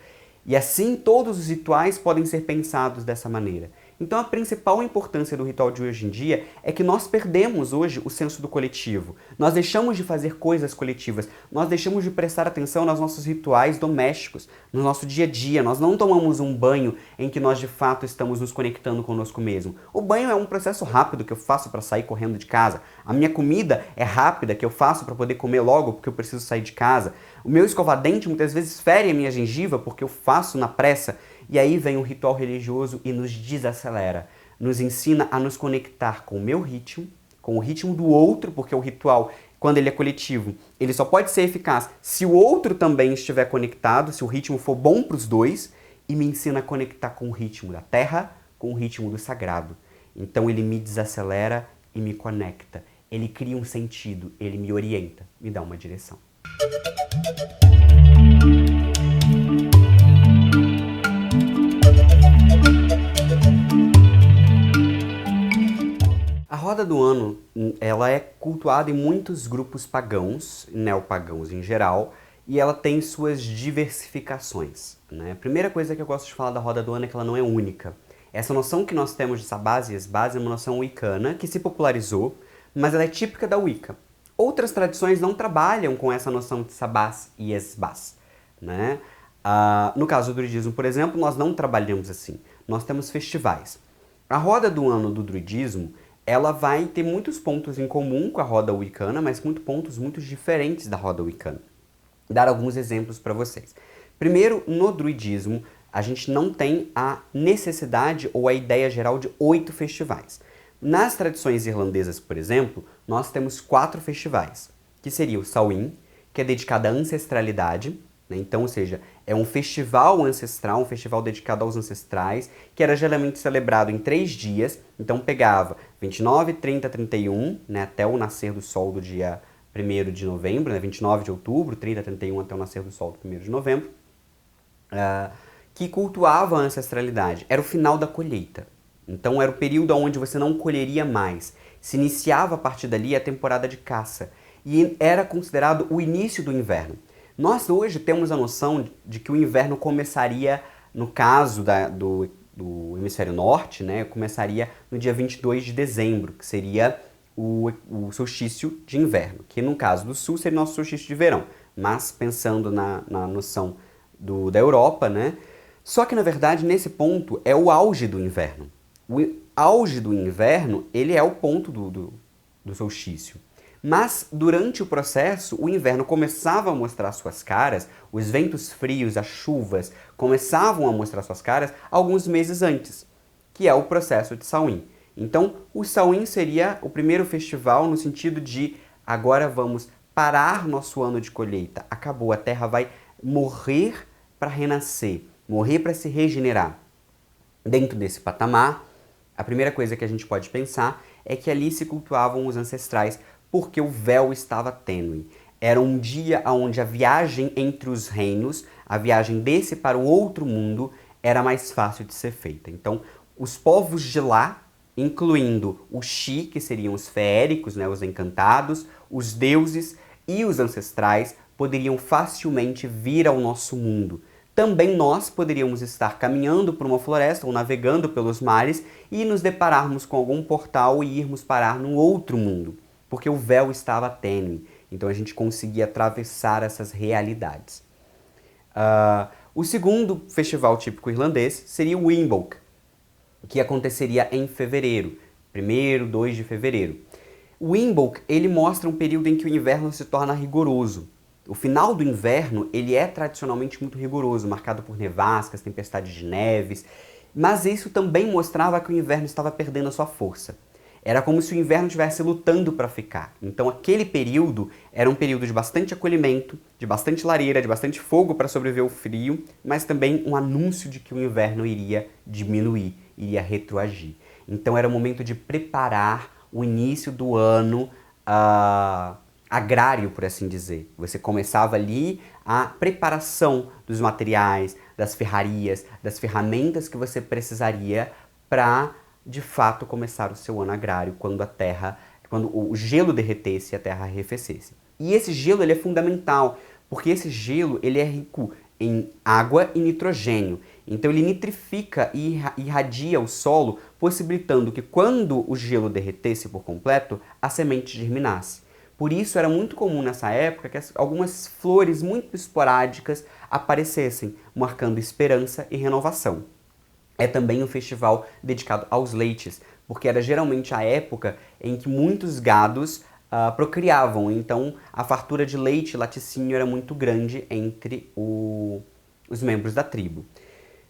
S3: E assim todos os rituais podem ser pensados dessa maneira. Então a principal importância do ritual de hoje em dia é que nós perdemos hoje o senso do coletivo. Nós deixamos de fazer coisas coletivas, nós deixamos de prestar atenção nos nossos rituais domésticos, no nosso dia a dia. Nós não tomamos um banho em que nós de fato estamos nos conectando conosco mesmo. O banho é um processo rápido que eu faço para sair correndo de casa. A minha comida é rápida que eu faço para poder comer logo porque eu preciso sair de casa. O meu escova-dente muitas vezes fere a minha gengiva porque eu faço na pressa. E aí vem o ritual religioso e nos desacelera, nos ensina a nos conectar com o meu ritmo, com o ritmo do outro, porque o ritual, quando ele é coletivo, ele só pode ser eficaz se o outro também estiver conectado, se o ritmo for bom para os dois, e me ensina a conectar com o ritmo da terra, com o ritmo do sagrado. Então ele me desacelera e me conecta, ele cria um sentido, ele me orienta, me dá uma direção. A roda do ano, ela é cultuada em muitos grupos pagãos, neopagãos em geral, e ela tem suas diversificações, né? A primeira coisa que eu gosto de falar da roda do ano é que ela não é única. Essa noção que nós temos de Sabás e Esbás é uma noção wicana que se popularizou, mas ela é típica da Wicca. Outras tradições não trabalham com essa noção de Sabás e Esbás, né? No caso do druidismo, por exemplo, nós não trabalhamos assim. Nós temos festivais. A roda do ano do druidismo, ela vai ter muitos pontos em comum com a roda wicana, mas muitos pontos muito diferentes da roda wicana. Vou dar alguns exemplos para vocês. Primeiro, no druidismo, a gente não tem a necessidade ou a ideia geral de 8 festivais. Nas tradições irlandesas, por exemplo, nós temos 4 festivais, que seria o Samhain, que é dedicado à ancestralidade, né? Então, ou seja, é um festival ancestral, um festival dedicado aos ancestrais, que era geralmente celebrado em 3 dias. Então pegava 29, 30, 31, né, até o nascer do sol do dia 1º de novembro, né, 29 de outubro, 30, 31 até o nascer do sol do 1º de novembro, que cultuava a ancestralidade. Era o final da colheita. Então era o período onde você não colheria mais. Se iniciava a partir dali a temporada de caça. E era considerado o início do inverno. Nós hoje temos a noção de que o inverno começaria, no caso do hemisfério norte, né, começaria no dia 22 de dezembro, que seria o solstício de inverno, que no caso do sul seria o nosso solstício de verão, mas pensando na noção da Europa, né, só que na verdade nesse ponto é o auge do inverno. O auge do inverno, ele é o ponto do solstício. Mas, durante o processo, o inverno começava a mostrar suas caras, os ventos frios, as chuvas, começavam a mostrar suas caras alguns meses antes, que é o processo de Samhain. Então, o Samhain seria o primeiro festival no sentido de agora vamos parar nosso ano de colheita. Acabou, a terra vai morrer para renascer, morrer para se regenerar. Dentro desse patamar, a primeira coisa que a gente pode pensar é que ali se cultuavam os ancestrais, porque o véu estava tênue. Era um dia onde a viagem entre os reinos, a viagem desse para o outro mundo, era mais fácil de ser feita. Então, os povos de lá, incluindo os Xi, que seriam os feéricos, né, os encantados, os deuses e os ancestrais, poderiam facilmente vir ao nosso mundo. Também nós poderíamos estar caminhando por uma floresta ou navegando pelos mares e nos depararmos com algum portal e irmos parar num outro mundo, porque o véu estava tênue. Então a gente conseguia atravessar essas realidades. O segundo festival típico irlandês seria o Imbolc, que aconteceria em fevereiro, 1º, 2 de fevereiro. O Imbolc, ele mostra um período em que o inverno se torna rigoroso. O final do inverno, ele é tradicionalmente muito rigoroso, marcado por nevascas, tempestades de neves, mas isso também mostrava que o inverno estava perdendo a sua força. Era como se o inverno estivesse lutando para ficar. Então aquele período era um período de bastante acolhimento, de bastante lareira, de bastante fogo para sobreviver ao frio, mas também um anúncio de que o inverno iria diminuir, iria retroagir. Então era o momento de preparar o início do ano agrário, por assim dizer. Você começava ali a preparação dos materiais, das ferrarias, das ferramentas que você precisaria para, de fato, começar o seu ano agrário, quando o gelo derretesse e a terra arrefecesse. E esse gelo ele é fundamental, porque esse gelo ele é rico em água e nitrogênio. Então ele nitrifica e irradia o solo, possibilitando que quando o gelo derretesse por completo, a semente germinasse. Por isso era muito comum nessa época que algumas flores muito esporádicas aparecessem, marcando esperança e renovação. É também um festival dedicado aos leites, porque era geralmente a época em que muitos gados procriavam, então a fartura de leite e laticínio era muito grande entre os membros da tribo.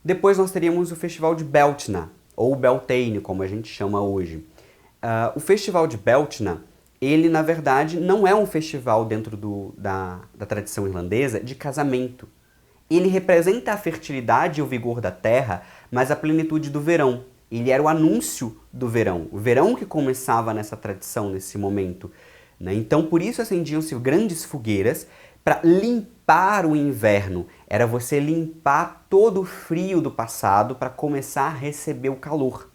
S3: Depois nós teríamos o festival de Beltane, ou Beltane, como a gente chama hoje. O festival de Beltane, ele na verdade não é um festival dentro da tradição irlandesa de casamento. Ele representa a fertilidade e o vigor da terra, mas a plenitude do verão. Ele era o anúncio do verão, o verão que começava nessa tradição, nesse momento, né? Então, por isso acendiam-se grandes fogueiras para limpar o inverno. Era você limpar todo o frio do passado para começar a receber o calor.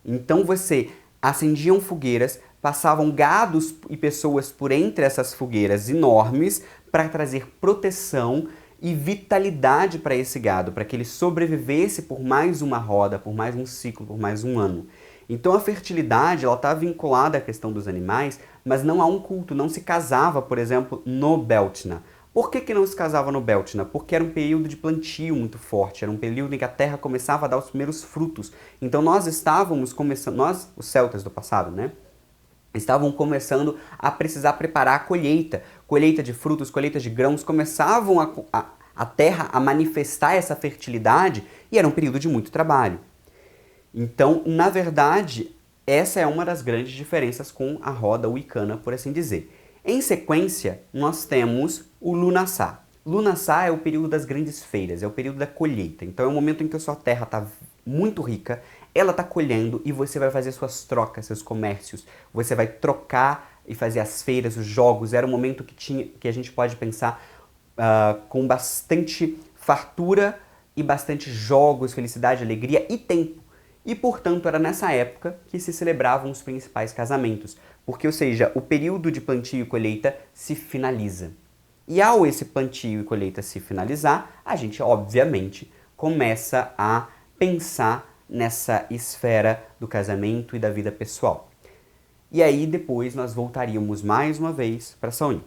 S3: Então, você acendiam fogueiras, passavam gados e pessoas por entre essas fogueiras enormes para trazer proteção e vitalidade para esse gado, para que ele sobrevivesse por mais uma roda, por mais um ciclo, por mais um ano. Então a fertilidade está vinculada à questão dos animais, mas não há um culto, não se casava, por exemplo, no Beltane. Por que não se casava no Beltane? Porque era um período de plantio muito forte, era um período em que a terra começava a dar os primeiros frutos. Então nós estávamos começando, nós, os celtas do passado, né? Estavam começando a precisar preparar a colheita de frutos, colheita de grãos, começavam a terra a manifestar essa fertilidade e era um período de muito trabalho. Então, na verdade, essa é uma das grandes diferenças com a roda wicana, por assim dizer. Em sequência, nós temos o Lughnasadh. Lughnasadh é o período das grandes feiras, é o período da colheita. Então é o momento em que a sua terra está muito rica, ela está colhendo e você vai fazer suas trocas, seus comércios. Você vai trocar e fazer as feiras, os jogos. Era um momento que a gente pode pensar com bastante fartura e bastante jogos, felicidade, alegria e tempo. E, portanto, era nessa época que se celebravam os principais casamentos. Porque, ou seja, o período de plantio e colheita se finaliza. E ao esse plantio e colheita se finalizar, a gente, obviamente, começa a pensar nessa esfera do casamento e da vida pessoal. E aí depois nós voltaríamos mais uma vez para Samhain.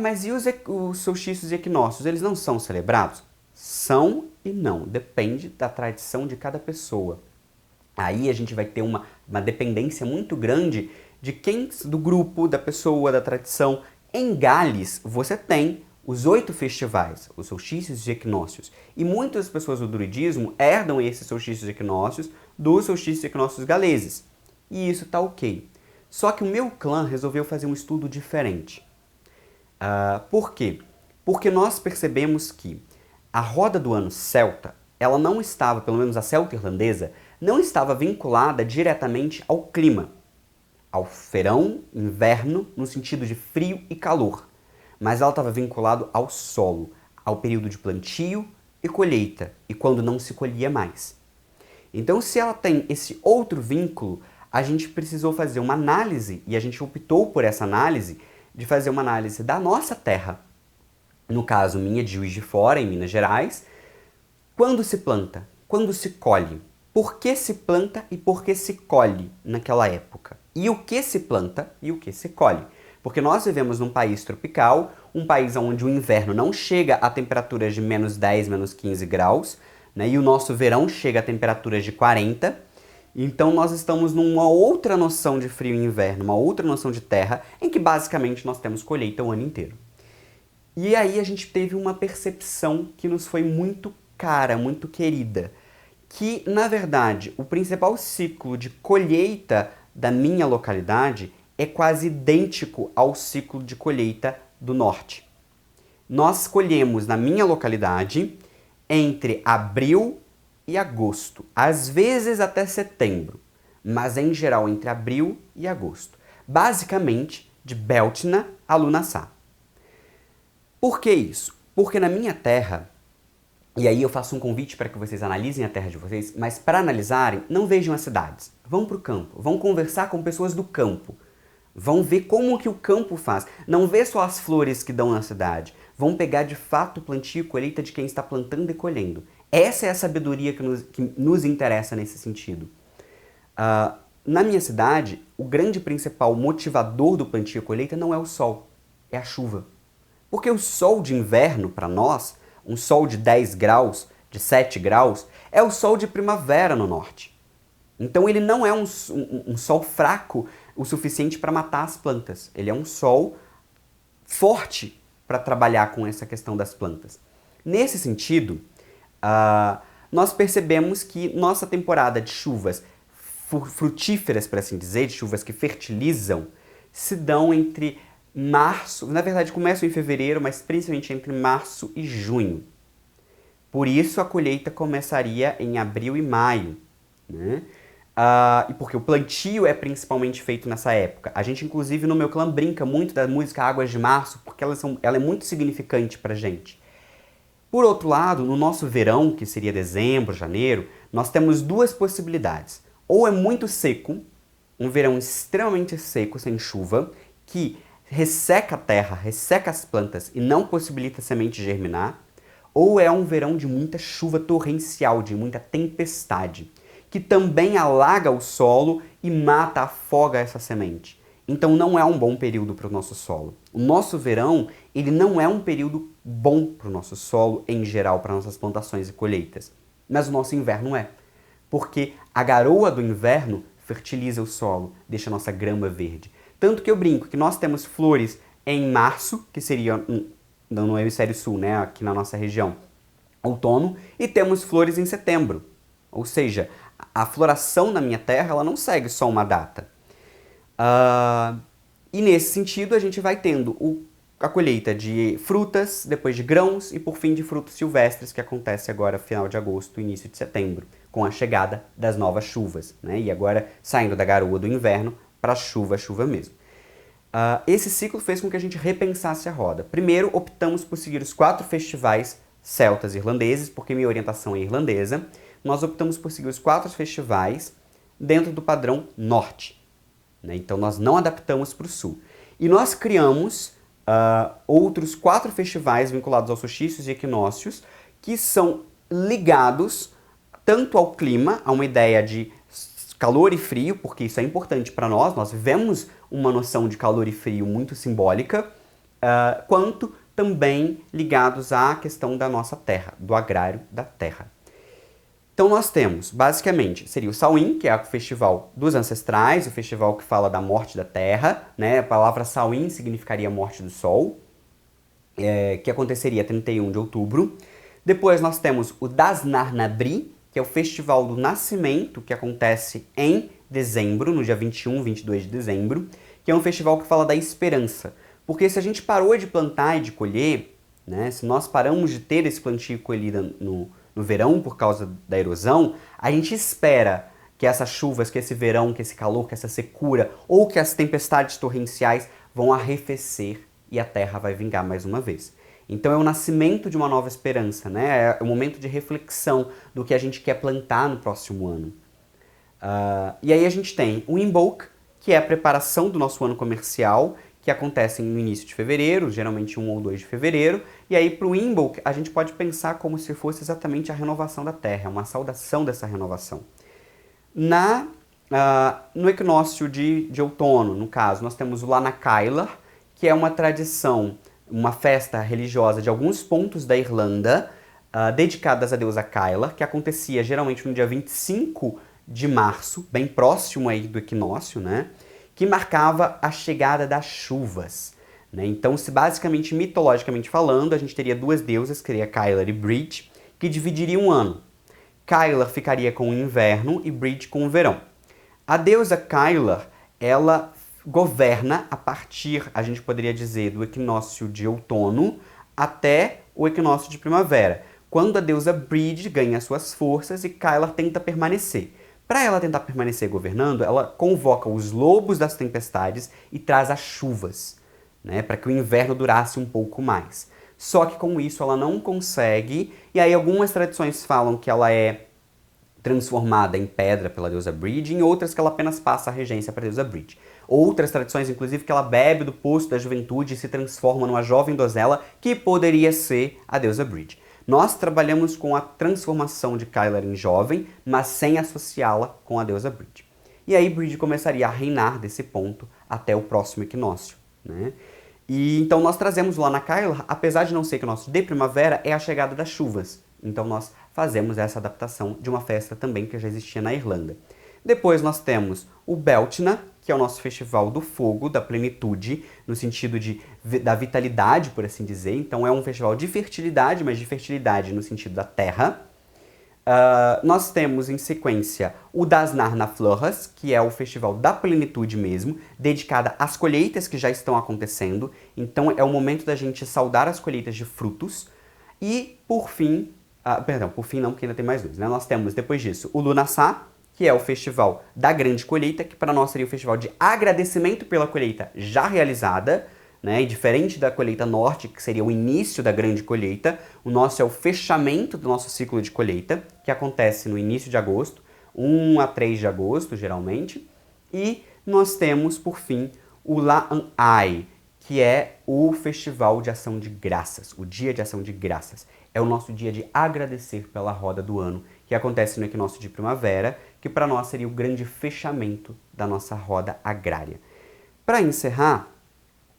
S3: Mas e os solstícios e equinócios, eles não são celebrados? São e não, depende da tradição de cada pessoa. Aí a gente vai ter uma dependência muito grande do grupo, da pessoa, da tradição. Em Gales, você tem os 8 festivais, os solstícios e equinócios. E muitas pessoas do druidismo herdam esses solstícios e equinócios dos solstícios e equinócios galeses. E isso tá ok. Só que o meu clã resolveu fazer um estudo diferente. Por quê? Porque nós percebemos que a roda do ano celta, ela não estava, pelo menos a celta irlandesa, não estava vinculada diretamente ao clima, ao verão, inverno, no sentido de frio e calor. Mas ela estava vinculada ao solo, ao período de plantio e colheita, e quando não se colhia mais. Então, se ela tem esse outro vínculo, a gente precisou fazer uma análise, e a gente optou por essa análise, de fazer uma análise da nossa terra. No caso, minha de Juiz de Fora, em Minas Gerais. Quando se planta? Quando se colhe? Por que se planta e por que se colhe naquela época? E o que se planta e o que se colhe? Porque nós vivemos num país tropical, um país onde o inverno não chega a temperaturas de menos 10, menos 15 graus, né? E o nosso verão chega a temperaturas de 40. Então nós estamos numa outra noção de frio e inverno, uma outra noção de terra, em que basicamente nós temos colheita o ano inteiro. E aí a gente teve uma percepção que nos foi muito cara, muito querida, que, na verdade, o principal ciclo de colheita da minha localidade é quase idêntico ao ciclo de colheita do norte. Nós colhemos na minha localidade entre abril e agosto, às vezes até setembro, mas em geral entre abril e agosto. Basicamente, de Beltna a Lunaçá. Por que isso? Porque na minha terra, e aí eu faço um convite para que vocês analisem a terra de vocês, mas para analisarem, não vejam as cidades. Vão para o campo, vão conversar com pessoas do campo. Vão ver como que o campo faz. Não vê só as flores que dão na cidade. Vão pegar de fato o plantio e colheita de quem está plantando e colhendo. Essa é a sabedoria que nos interessa nesse sentido. Na minha cidade, o grande principal motivador do plantio e colheita não é o sol, é a chuva. Porque o sol de inverno, para nós, um sol de 10 graus, de 7 graus, é o sol de primavera no norte. Então ele não é um sol fraco o suficiente para matar as plantas. Ele é um sol forte para trabalhar com essa questão das plantas. Nesse sentido, nós percebemos que nossa temporada de chuvas frutíferas, por assim dizer, de chuvas que fertilizam, se dão entre março, na verdade começam em fevereiro, mas principalmente entre março e junho. Por isso a colheita começaria em abril e maio, né? E porque o plantio é principalmente feito nessa época. A gente, inclusive, no meu clã brinca muito da música Águas de Março, porque ela é muito significante pra gente. Por outro lado, no nosso verão, que seria dezembro, janeiro, nós temos duas possibilidades. Ou é muito seco, um verão extremamente seco, sem chuva, que resseca a terra, resseca as plantas e não possibilita a semente germinar, ou é um verão de muita chuva torrencial, de muita tempestade, que também alaga o solo e mata, afoga essa semente. Então não é um bom período para o nosso solo. O nosso verão, ele não é um período bom para o nosso solo, em geral, para nossas plantações e colheitas. Mas o nosso inverno é. Porque a garoa do inverno fertiliza o solo, deixa a nossa grama verde. Tanto que eu brinco que nós temos flores em março, que seria no hemisfério sul, né, aqui na nossa região, outono, e temos flores em setembro. Ou seja, a floração na minha terra ela não segue só uma data. E nesse sentido a gente vai tendo a colheita de frutas, depois de grãos e por fim de frutos silvestres, que acontece agora final de agosto, início de setembro, com a chegada das novas chuvas, né? E agora saindo da garoa do inverno para chuva mesmo. Esse ciclo fez com que a gente repensasse a roda. Primeiro, optamos por seguir os 4 festivais celtas irlandeses, porque minha orientação é irlandesa. Nós optamos por seguir os 4 festivais dentro do padrão norte, né? Então nós não adaptamos para o sul. E nós criamos outros 4 festivais vinculados aos solstícios e equinócios, que são ligados tanto ao clima, a uma ideia de calor e frio, porque isso é importante para nós vivemos uma noção de calor e frio muito simbólica, quanto também ligados à questão da nossa terra, do agrário da terra. Então nós temos, basicamente, seria o Samhain, que é o festival dos ancestrais, o festival que fala da morte da terra, né? A palavra Samhain significaria morte do sol, que aconteceria 31 de outubro. Depois nós temos o Dasnarnabri, que é o festival do nascimento, que acontece em dezembro, no dia 21, 22 de dezembro, que é um festival que fala da esperança. Porque se a gente parou de plantar e de colher, né, se nós paramos de ter esse plantio e colhida no verão por causa da erosão, a gente espera que essas chuvas, que esse verão, que esse calor, que essa secura ou que as tempestades torrenciais vão arrefecer e a terra vai vingar mais uma vez. Então é o nascimento de uma nova esperança, né? É o momento de reflexão do que a gente quer plantar no próximo ano. E aí a gente tem o Imbolc, que é a preparação do nosso ano comercial, que acontece no início de fevereiro, geralmente 1 ou 2 de fevereiro, e aí para o Imbolc a gente pode pensar como se fosse exatamente a renovação da Terra, uma saudação dessa renovação. No equinócio de outono, no caso, nós temos o Lanakailar, que é uma tradição, uma festa religiosa de alguns pontos da Irlanda, dedicadas à deusa Kailar, que acontecia geralmente no dia 25 de março, bem próximo aí do equinócio, né? Que marcava a chegada das chuvas, né? Então, basicamente, mitologicamente falando, a gente teria 2 deusas, que seria Kailar e Brid, que dividiriam o ano. Kylar ficaria com o inverno e Brigid com o verão. A deusa Kylar, ela governa a partir, a gente poderia dizer, do equinócio de outono até o equinócio de primavera, quando a deusa Brigid ganha suas forças e Kylar tenta permanecer. Para ela tentar permanecer governando, ela convoca os lobos das tempestades e traz as chuvas, né, para que o inverno durasse um pouco mais. Só que com isso ela não consegue, e aí algumas tradições falam que ela é transformada em pedra pela deusa Brigid, em outras que ela apenas passa a regência para a deusa Brigid. Outras tradições, inclusive, que ela bebe do poço da juventude e se transforma numa jovem donzela, que poderia ser a deusa Brigid. Nós trabalhamos com a transformação de Kylar em jovem, mas sem associá-la com a deusa Brigid. E aí Brigid começaria a reinar desse ponto até o próximo equinócio, né? E então nós trazemos lá na Kylar, apesar de não ser equinócio de primavera, é a chegada das chuvas. Então nós fazemos essa adaptação de uma festa também que já existia na Irlanda. Depois nós temos o Beltna, que é o nosso festival do fogo, da plenitude, no sentido da vitalidade, por assim dizer. Então é um festival de fertilidade, mas de fertilidade no sentido da terra. Nós temos em sequência o Dasnar na Florras, que é o festival da plenitude mesmo, dedicada às colheitas que já estão acontecendo. Então é o momento da gente saudar as colheitas de frutos. E por fim, por fim não, porque ainda tem mais dois, né? Nós temos depois disso o Lughnasadh, que é o festival da grande colheita, que para nós seria o festival de agradecimento pela colheita já realizada, né? E diferente da colheita norte, que seria o início da grande colheita, o nosso é o fechamento do nosso ciclo de colheita, que acontece no início de agosto, 1 a 3 de agosto, geralmente. E nós temos, por fim, o La'an Ai, que é o festival de ação de graças, o dia de ação de graças. É o nosso dia de agradecer pela roda do ano, que acontece no equinócio de primavera, que para nós seria o grande fechamento da nossa roda agrária. Para encerrar,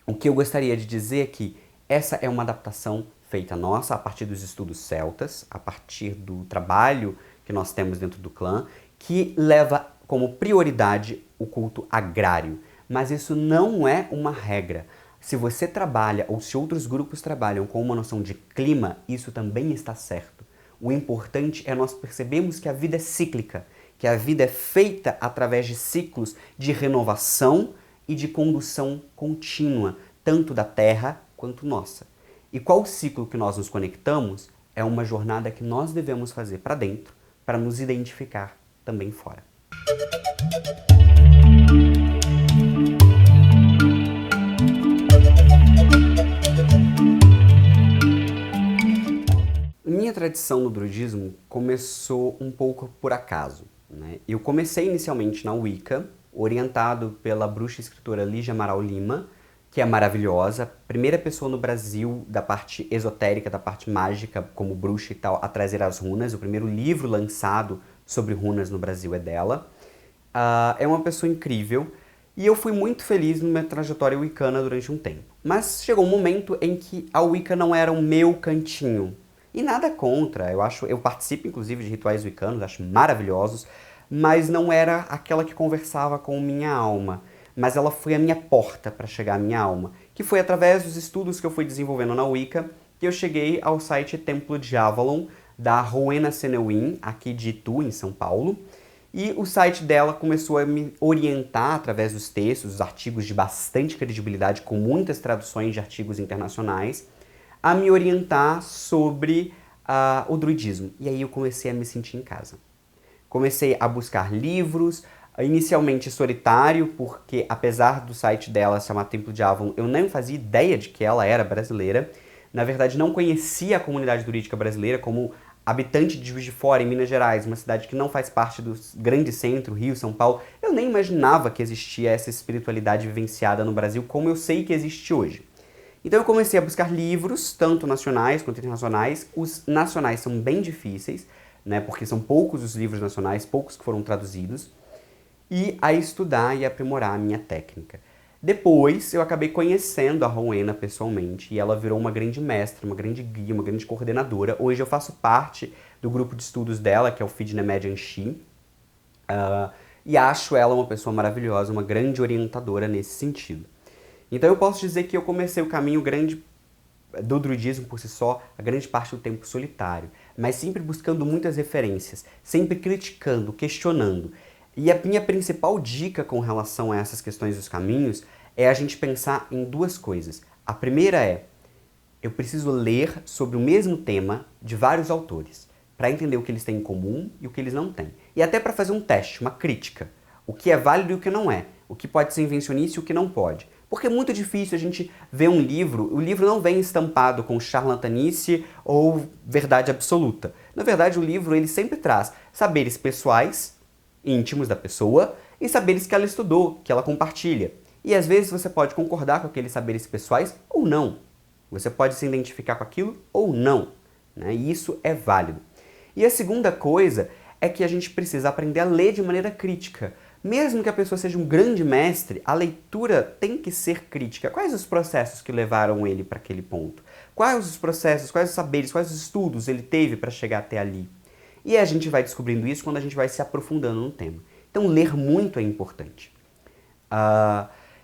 S3: o que eu gostaria de dizer é que essa é uma adaptação feita nossa a partir dos estudos celtas, a partir do trabalho que nós temos dentro do clã, que leva como prioridade o culto agrário. Mas isso não é uma regra. Se você trabalha ou se outros grupos trabalham com uma noção de clima, isso também está certo. O importante é nós percebermos que a vida é cíclica, que a vida é feita através de ciclos de renovação e de condução contínua, tanto da Terra quanto nossa. E qual ciclo que nós nos conectamos é uma jornada que nós devemos fazer para dentro, para nos identificar também fora. Minha tradição no druidismo começou um pouco por acaso, né? Eu comecei inicialmente na Wicca, orientado pela bruxa e escritora Lígia Amaral Lima, que é maravilhosa, primeira pessoa no Brasil da parte esotérica, da parte mágica, como bruxa e tal, a trazer as runas. O primeiro livro lançado sobre runas no Brasil é dela. É uma pessoa incrível e eu fui muito feliz na minha trajetória wiccana durante um tempo. Mas chegou um momento em que a Wicca não era o meu cantinho. E nada contra, eu participo inclusive de rituais wiccanos, acho maravilhosos, mas não era aquela que conversava com minha alma. Mas ela foi a minha porta para chegar à minha alma, que foi através dos estudos que eu fui desenvolvendo na Wicca que eu cheguei ao site Templo de Avalon, da Rowena Senewin, aqui de Itu, em São Paulo. E o site dela começou a me orientar através dos textos, os artigos de bastante credibilidade, com muitas traduções de artigos internacionais, a me orientar sobre o druidismo. E aí eu comecei a me sentir em casa. Comecei a buscar livros, inicialmente solitário, porque apesar do site dela se chamar Templo de Avalon, eu não fazia ideia de que ela era brasileira. Na verdade, não conhecia a comunidade druídica brasileira como habitante de Juiz de Fora, em Minas Gerais, uma cidade que não faz parte do grande centro, Rio, São Paulo. Eu nem imaginava que existia essa espiritualidade vivenciada no Brasil como eu sei que existe hoje. Então eu comecei a buscar livros, tanto nacionais quanto internacionais. Os nacionais são bem difíceis, né, porque são poucos os livros nacionais, poucos que foram traduzidos, e a estudar e aprimorar a minha técnica. Depois eu acabei conhecendo a Rowena pessoalmente, e ela virou uma grande mestra, uma grande guia, uma grande coordenadora. Hoje eu faço parte do grupo de estudos dela, que é o Fidna Median She, e acho ela uma pessoa maravilhosa, uma grande orientadora nesse sentido. Então eu posso dizer que eu comecei o caminho grande do druidismo por si só, a grande parte do tempo solitário, mas sempre buscando muitas referências, sempre criticando, questionando. E a minha principal dica com relação a essas questões dos caminhos é a gente pensar em duas coisas. A primeira é, eu preciso ler sobre o mesmo tema de vários autores, para entender o que eles têm em comum e o que eles não têm. E até para fazer um teste, uma crítica. O que é válido e o que não é. O que pode ser invencionice e o que não pode. Porque é muito difícil a gente ver um livro, o livro não vem estampado com charlatanice ou verdade absoluta. Na verdade, o livro ele sempre traz saberes pessoais, íntimos da pessoa, e saberes que ela estudou, que ela compartilha. E às vezes você pode concordar com aqueles saberes pessoais ou não. Você pode se identificar com aquilo ou não, né? E isso é válido. E a segunda coisa é que a gente precisa aprender a ler de maneira crítica. Mesmo que a pessoa seja um grande mestre, a leitura tem que ser crítica. Quais os processos que levaram ele para aquele ponto? Quais os processos, quais os saberes, quais os estudos ele teve para chegar até ali? E a gente vai descobrindo isso quando a gente vai se aprofundando no tema. Então, ler muito é importante.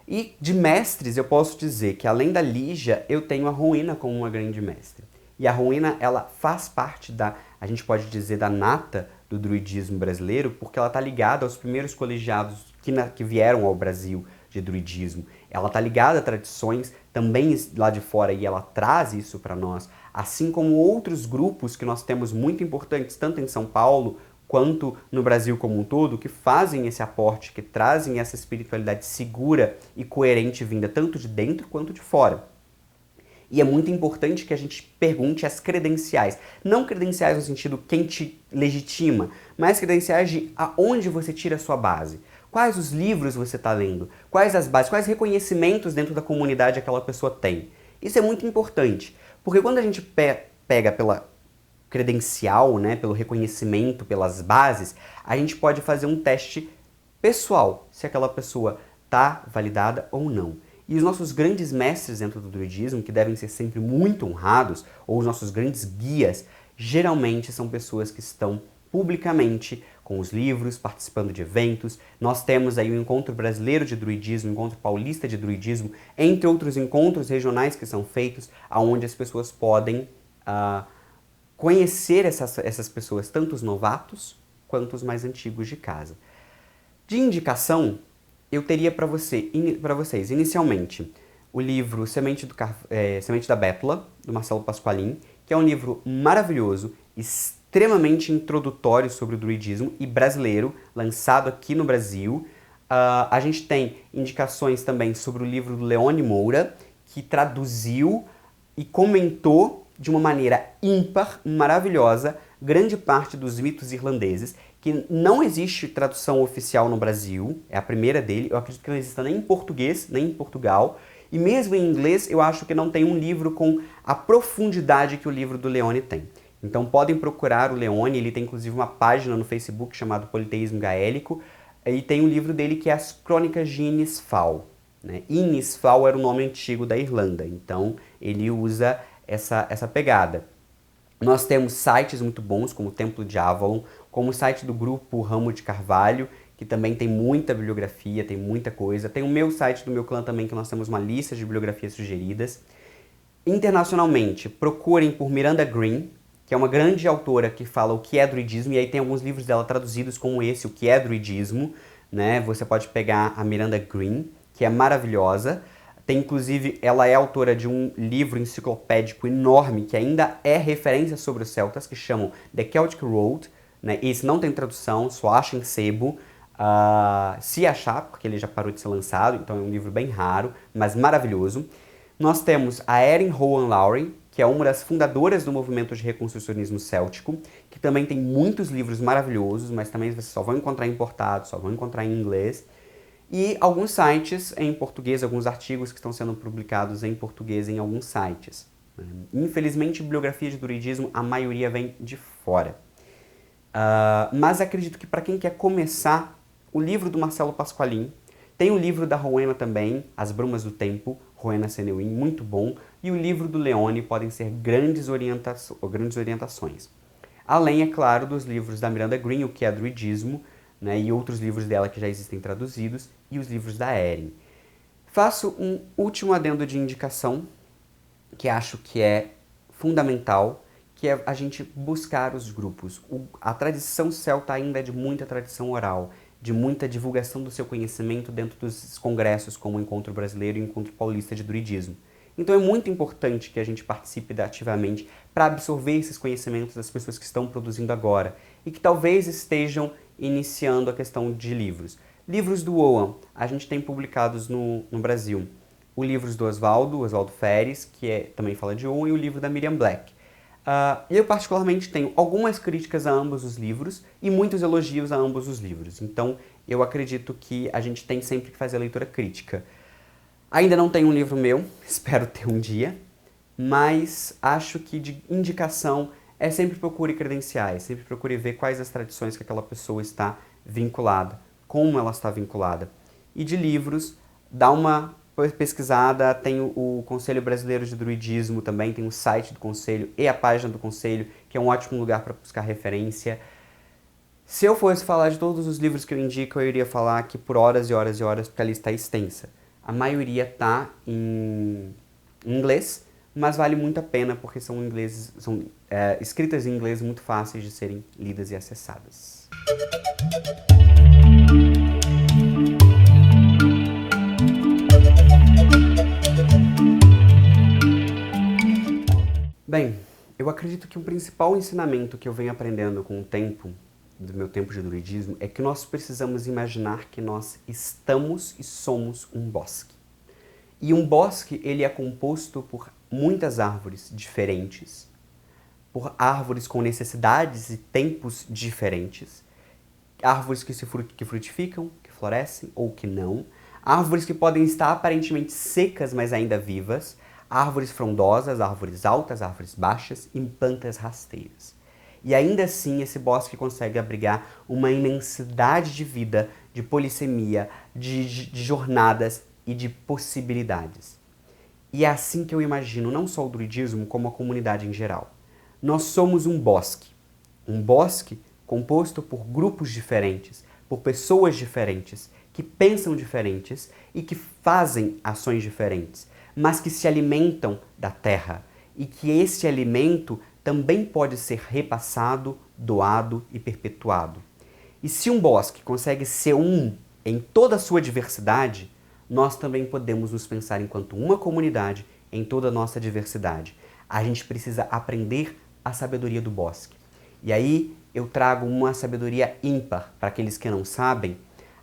S3: E de mestres, eu posso dizer que além da Lígia, eu tenho a Rowena como uma grande mestre. E a Rowena, ela faz parte a gente pode dizer, da nata do druidismo brasileiro, porque ela está ligada aos primeiros colegiados que vieram ao Brasil de druidismo. Ela está ligada a tradições também lá de fora e ela traz isso para nós, assim como outros grupos que nós temos muito importantes, tanto em São Paulo quanto no Brasil como um todo, que fazem esse aporte, que trazem essa espiritualidade segura e coerente vinda tanto de dentro quanto de fora. E é muito importante que a gente pergunte as credenciais. Não credenciais no sentido quem te legitima, mas credenciais de aonde você tira a sua base. Quais os livros você está lendo? Quais as bases? Quais reconhecimentos dentro da comunidade aquela pessoa tem? Isso é muito importante, porque quando a gente pega pela credencial, né, pelo reconhecimento, pelas bases, a gente pode fazer um teste pessoal, se aquela pessoa está validada ou não. E os nossos grandes mestres dentro do druidismo, que devem ser sempre muito honrados, ou os nossos grandes guias, geralmente são pessoas que estão publicamente com os livros, participando de eventos. Nós temos aí o Encontro Brasileiro de Druidismo, o Encontro Paulista de Druidismo, entre outros encontros regionais que são feitos, onde as pessoas podem conhecer essas pessoas, tanto os novatos quanto os mais antigos de casa. De indicação, eu teria para vocês, inicialmente, o livro Semente da Bétula, do Marcelo Pasqualin, que é um livro maravilhoso, extremamente introdutório sobre o druidismo e brasileiro, lançado aqui no Brasil. A gente tem indicações também sobre o livro do Leone Moura, que traduziu e comentou de uma maneira ímpar, maravilhosa, grande parte dos mitos irlandeses, que não existe tradução oficial no Brasil, é a primeira dele, eu acredito que não exista nem em português, nem em Portugal, e mesmo em inglês eu acho que não tem um livro com a profundidade que o livro do Leone tem. Então podem procurar o Leone, ele tem inclusive uma página no Facebook chamada Politeísmo Gaélico, e tem um livro dele que é As Crônicas de Inisfal. Né? Inisfal era o nome antigo da Irlanda, então ele usa essa pegada. Nós temos sites muito bons, como o Templo de Avalon, como o site do grupo Ramo de Carvalho, que também tem muita bibliografia, tem muita coisa. Tem o meu site do meu clã também, que nós temos uma lista de bibliografias sugeridas. Internacionalmente, procurem por Miranda Green, que é uma grande autora que fala o que é druidismo, e aí tem alguns livros dela traduzidos como esse, o que é druidismo, né? Você pode pegar a Miranda Green, que é maravilhosa. Tem, inclusive, ela é autora de um livro enciclopédico enorme, que ainda é referência sobre os celtas, que chamam The Celtic Road, né? Esse não tem tradução, só acha em sebo, se achar, porque ele já parou de ser lançado, então é um livro bem raro, mas maravilhoso. Nós temos a Erin Rowan Lowry, que é uma das fundadoras do movimento de reconstrucionismo céltico, que também tem muitos livros maravilhosos, mas também você só vão encontrar importados, só vão encontrar em inglês. E alguns sites em português, alguns artigos que estão sendo publicados em português em alguns sites. Infelizmente, bibliografia de druidismo, a maioria vem de fora. Mas acredito que para quem quer começar, o livro do Marcelo Pasqualin, tem o livro da Rowena também, As Brumas do Tempo, Rowena Senewin, muito bom, e o livro do Leone podem ser grandes orientações. Além, é claro, dos livros da Miranda Green, o que é druidismo, né, e outros livros dela que já existem traduzidos, e os livros da Erin. Faço um último adendo de indicação, que acho que é fundamental, que é a gente buscar os grupos. A tradição celta ainda é de muita tradição oral, de muita divulgação do seu conhecimento dentro dos congressos, como o Encontro Brasileiro e o Encontro Paulista de Druidismo. Então é muito importante que a gente participe ativamente para absorver esses conhecimentos das pessoas que estão produzindo agora e que talvez estejam iniciando a questão de livros. Livros do Oan, a gente tem publicados no Brasil. O livro do Oswaldo Feres, que também fala de Oan, e o livro da Miriam Black. Eu particularmente tenho algumas críticas a ambos os livros e muitos elogios a ambos os livros. Então eu acredito que a gente tem sempre que fazer a leitura crítica. Ainda não tenho um livro meu, espero ter um dia, mas acho que de indicação é sempre procure credenciais, sempre procure ver quais as tradições que aquela pessoa está vinculada, como ela está vinculada. E de livros, dá uma pesquisada, tem o Conselho Brasileiro de Druidismo também, tem o site do Conselho e a página do Conselho, que é um ótimo lugar para buscar referência. Se eu fosse falar de todos os livros que eu indico, eu iria falar aqui por horas e horas e horas, porque a lista é extensa. A maioria está em inglês, mas vale muito a pena porque são escritas em inglês muito fáceis de serem lidas e acessadas. Bem, eu acredito que o principal ensinamento que eu venho aprendendo com o tempo, do meu tempo de druidismo, é que nós precisamos imaginar que nós estamos e somos um bosque. E um bosque, ele é composto por muitas árvores diferentes, por árvores com necessidades e tempos diferentes, árvores que frutificam, que florescem ou que não, árvores que podem estar aparentemente secas, mas ainda vivas, árvores frondosas, árvores altas, árvores baixas e plantas rasteiras. E ainda assim esse bosque consegue abrigar uma imensidade de vida, de polissemia, de jornadas e de possibilidades. E é assim que eu imagino não só o druidismo, como a comunidade em geral. Nós somos um bosque composto por grupos diferentes, por pessoas diferentes, que pensam diferentes e que fazem ações diferentes, mas que se alimentam da terra e que esse alimento também pode ser repassado, doado e perpetuado. E se um bosque consegue ser um em toda a sua diversidade, nós também podemos nos pensar enquanto uma comunidade em toda a nossa diversidade. A gente precisa aprender a sabedoria do bosque. E aí eu trago uma sabedoria ímpar para aqueles que não sabem.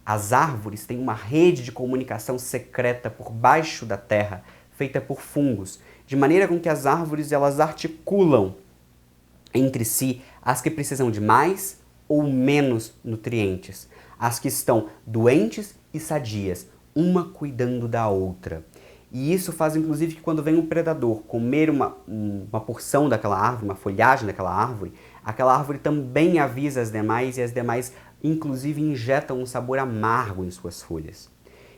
S3: As árvores têm uma rede de comunicação secreta por baixo da terra, feita por fungos, de maneira com que as árvores elas articulam entre si as que precisam de mais ou menos nutrientes, as que estão doentes e sadias, uma cuidando da outra. E isso faz inclusive que quando vem um predador comer uma porção daquela árvore, uma folhagem daquela árvore, aquela árvore também avisa as demais e as demais inclusive injetam um sabor amargo em suas folhas.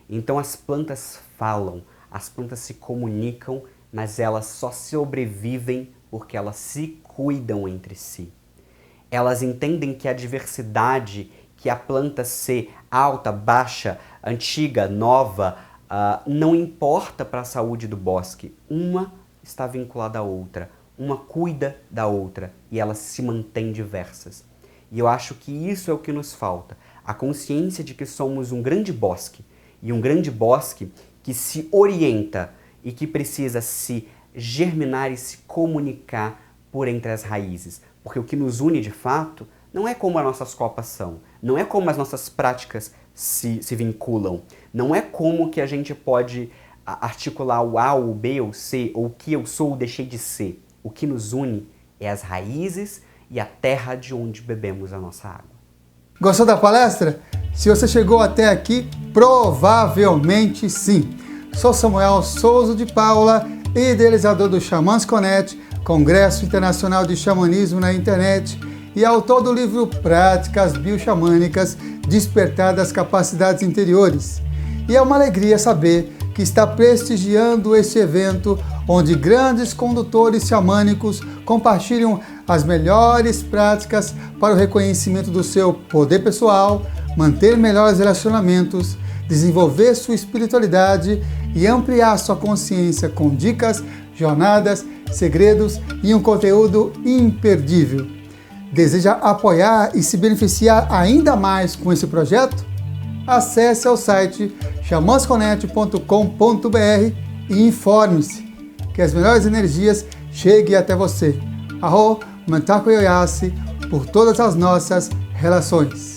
S3: Então as plantas falam, as plantas se comunicam, mas elas só sobrevivem porque elas se cuidam entre si. Elas entendem que a diversidade, que a planta ser alta, baixa, antiga, nova, não importa para a saúde do bosque. Uma está vinculada à outra, uma cuida da outra e elas se mantêm diversas. E eu acho que isso é o que nos falta, a consciência de que somos um grande bosque e um grande bosque que se orienta e que precisa se germinar e se comunicar por entre as raízes. Porque o que nos une de fato não é como as nossas copas são, não é como as nossas práticas se vinculam, não é como que a gente pode articular o A, o B, ou o C, ou o que eu sou ou deixei de ser. O que nos une é as raízes e a terra de onde bebemos a nossa água.
S1: Gostou da palestra? Se você chegou até aqui, provavelmente sim. Sou Samuel Souza de Paula, idealizador do Xamãs Connect, Congresso Internacional de Xamanismo na Internet, e autor do livro Práticas Bioxamânicas, Despertar das Capacidades Interiores. E é uma alegria saber que está prestigiando este evento, onde grandes condutores xamânicos compartilham as melhores práticas para o reconhecimento do seu poder pessoal, manter melhores relacionamentos, desenvolver sua espiritualidade e ampliar sua consciência com dicas, jornadas, segredos e um conteúdo imperdível. Deseja apoiar e se beneficiar ainda mais com esse projeto? Acesse ao site xamansconect.com.br e informe-se que as melhores energias cheguem até você. Arro, Mantaku Yoyasi, por todas as nossas relações.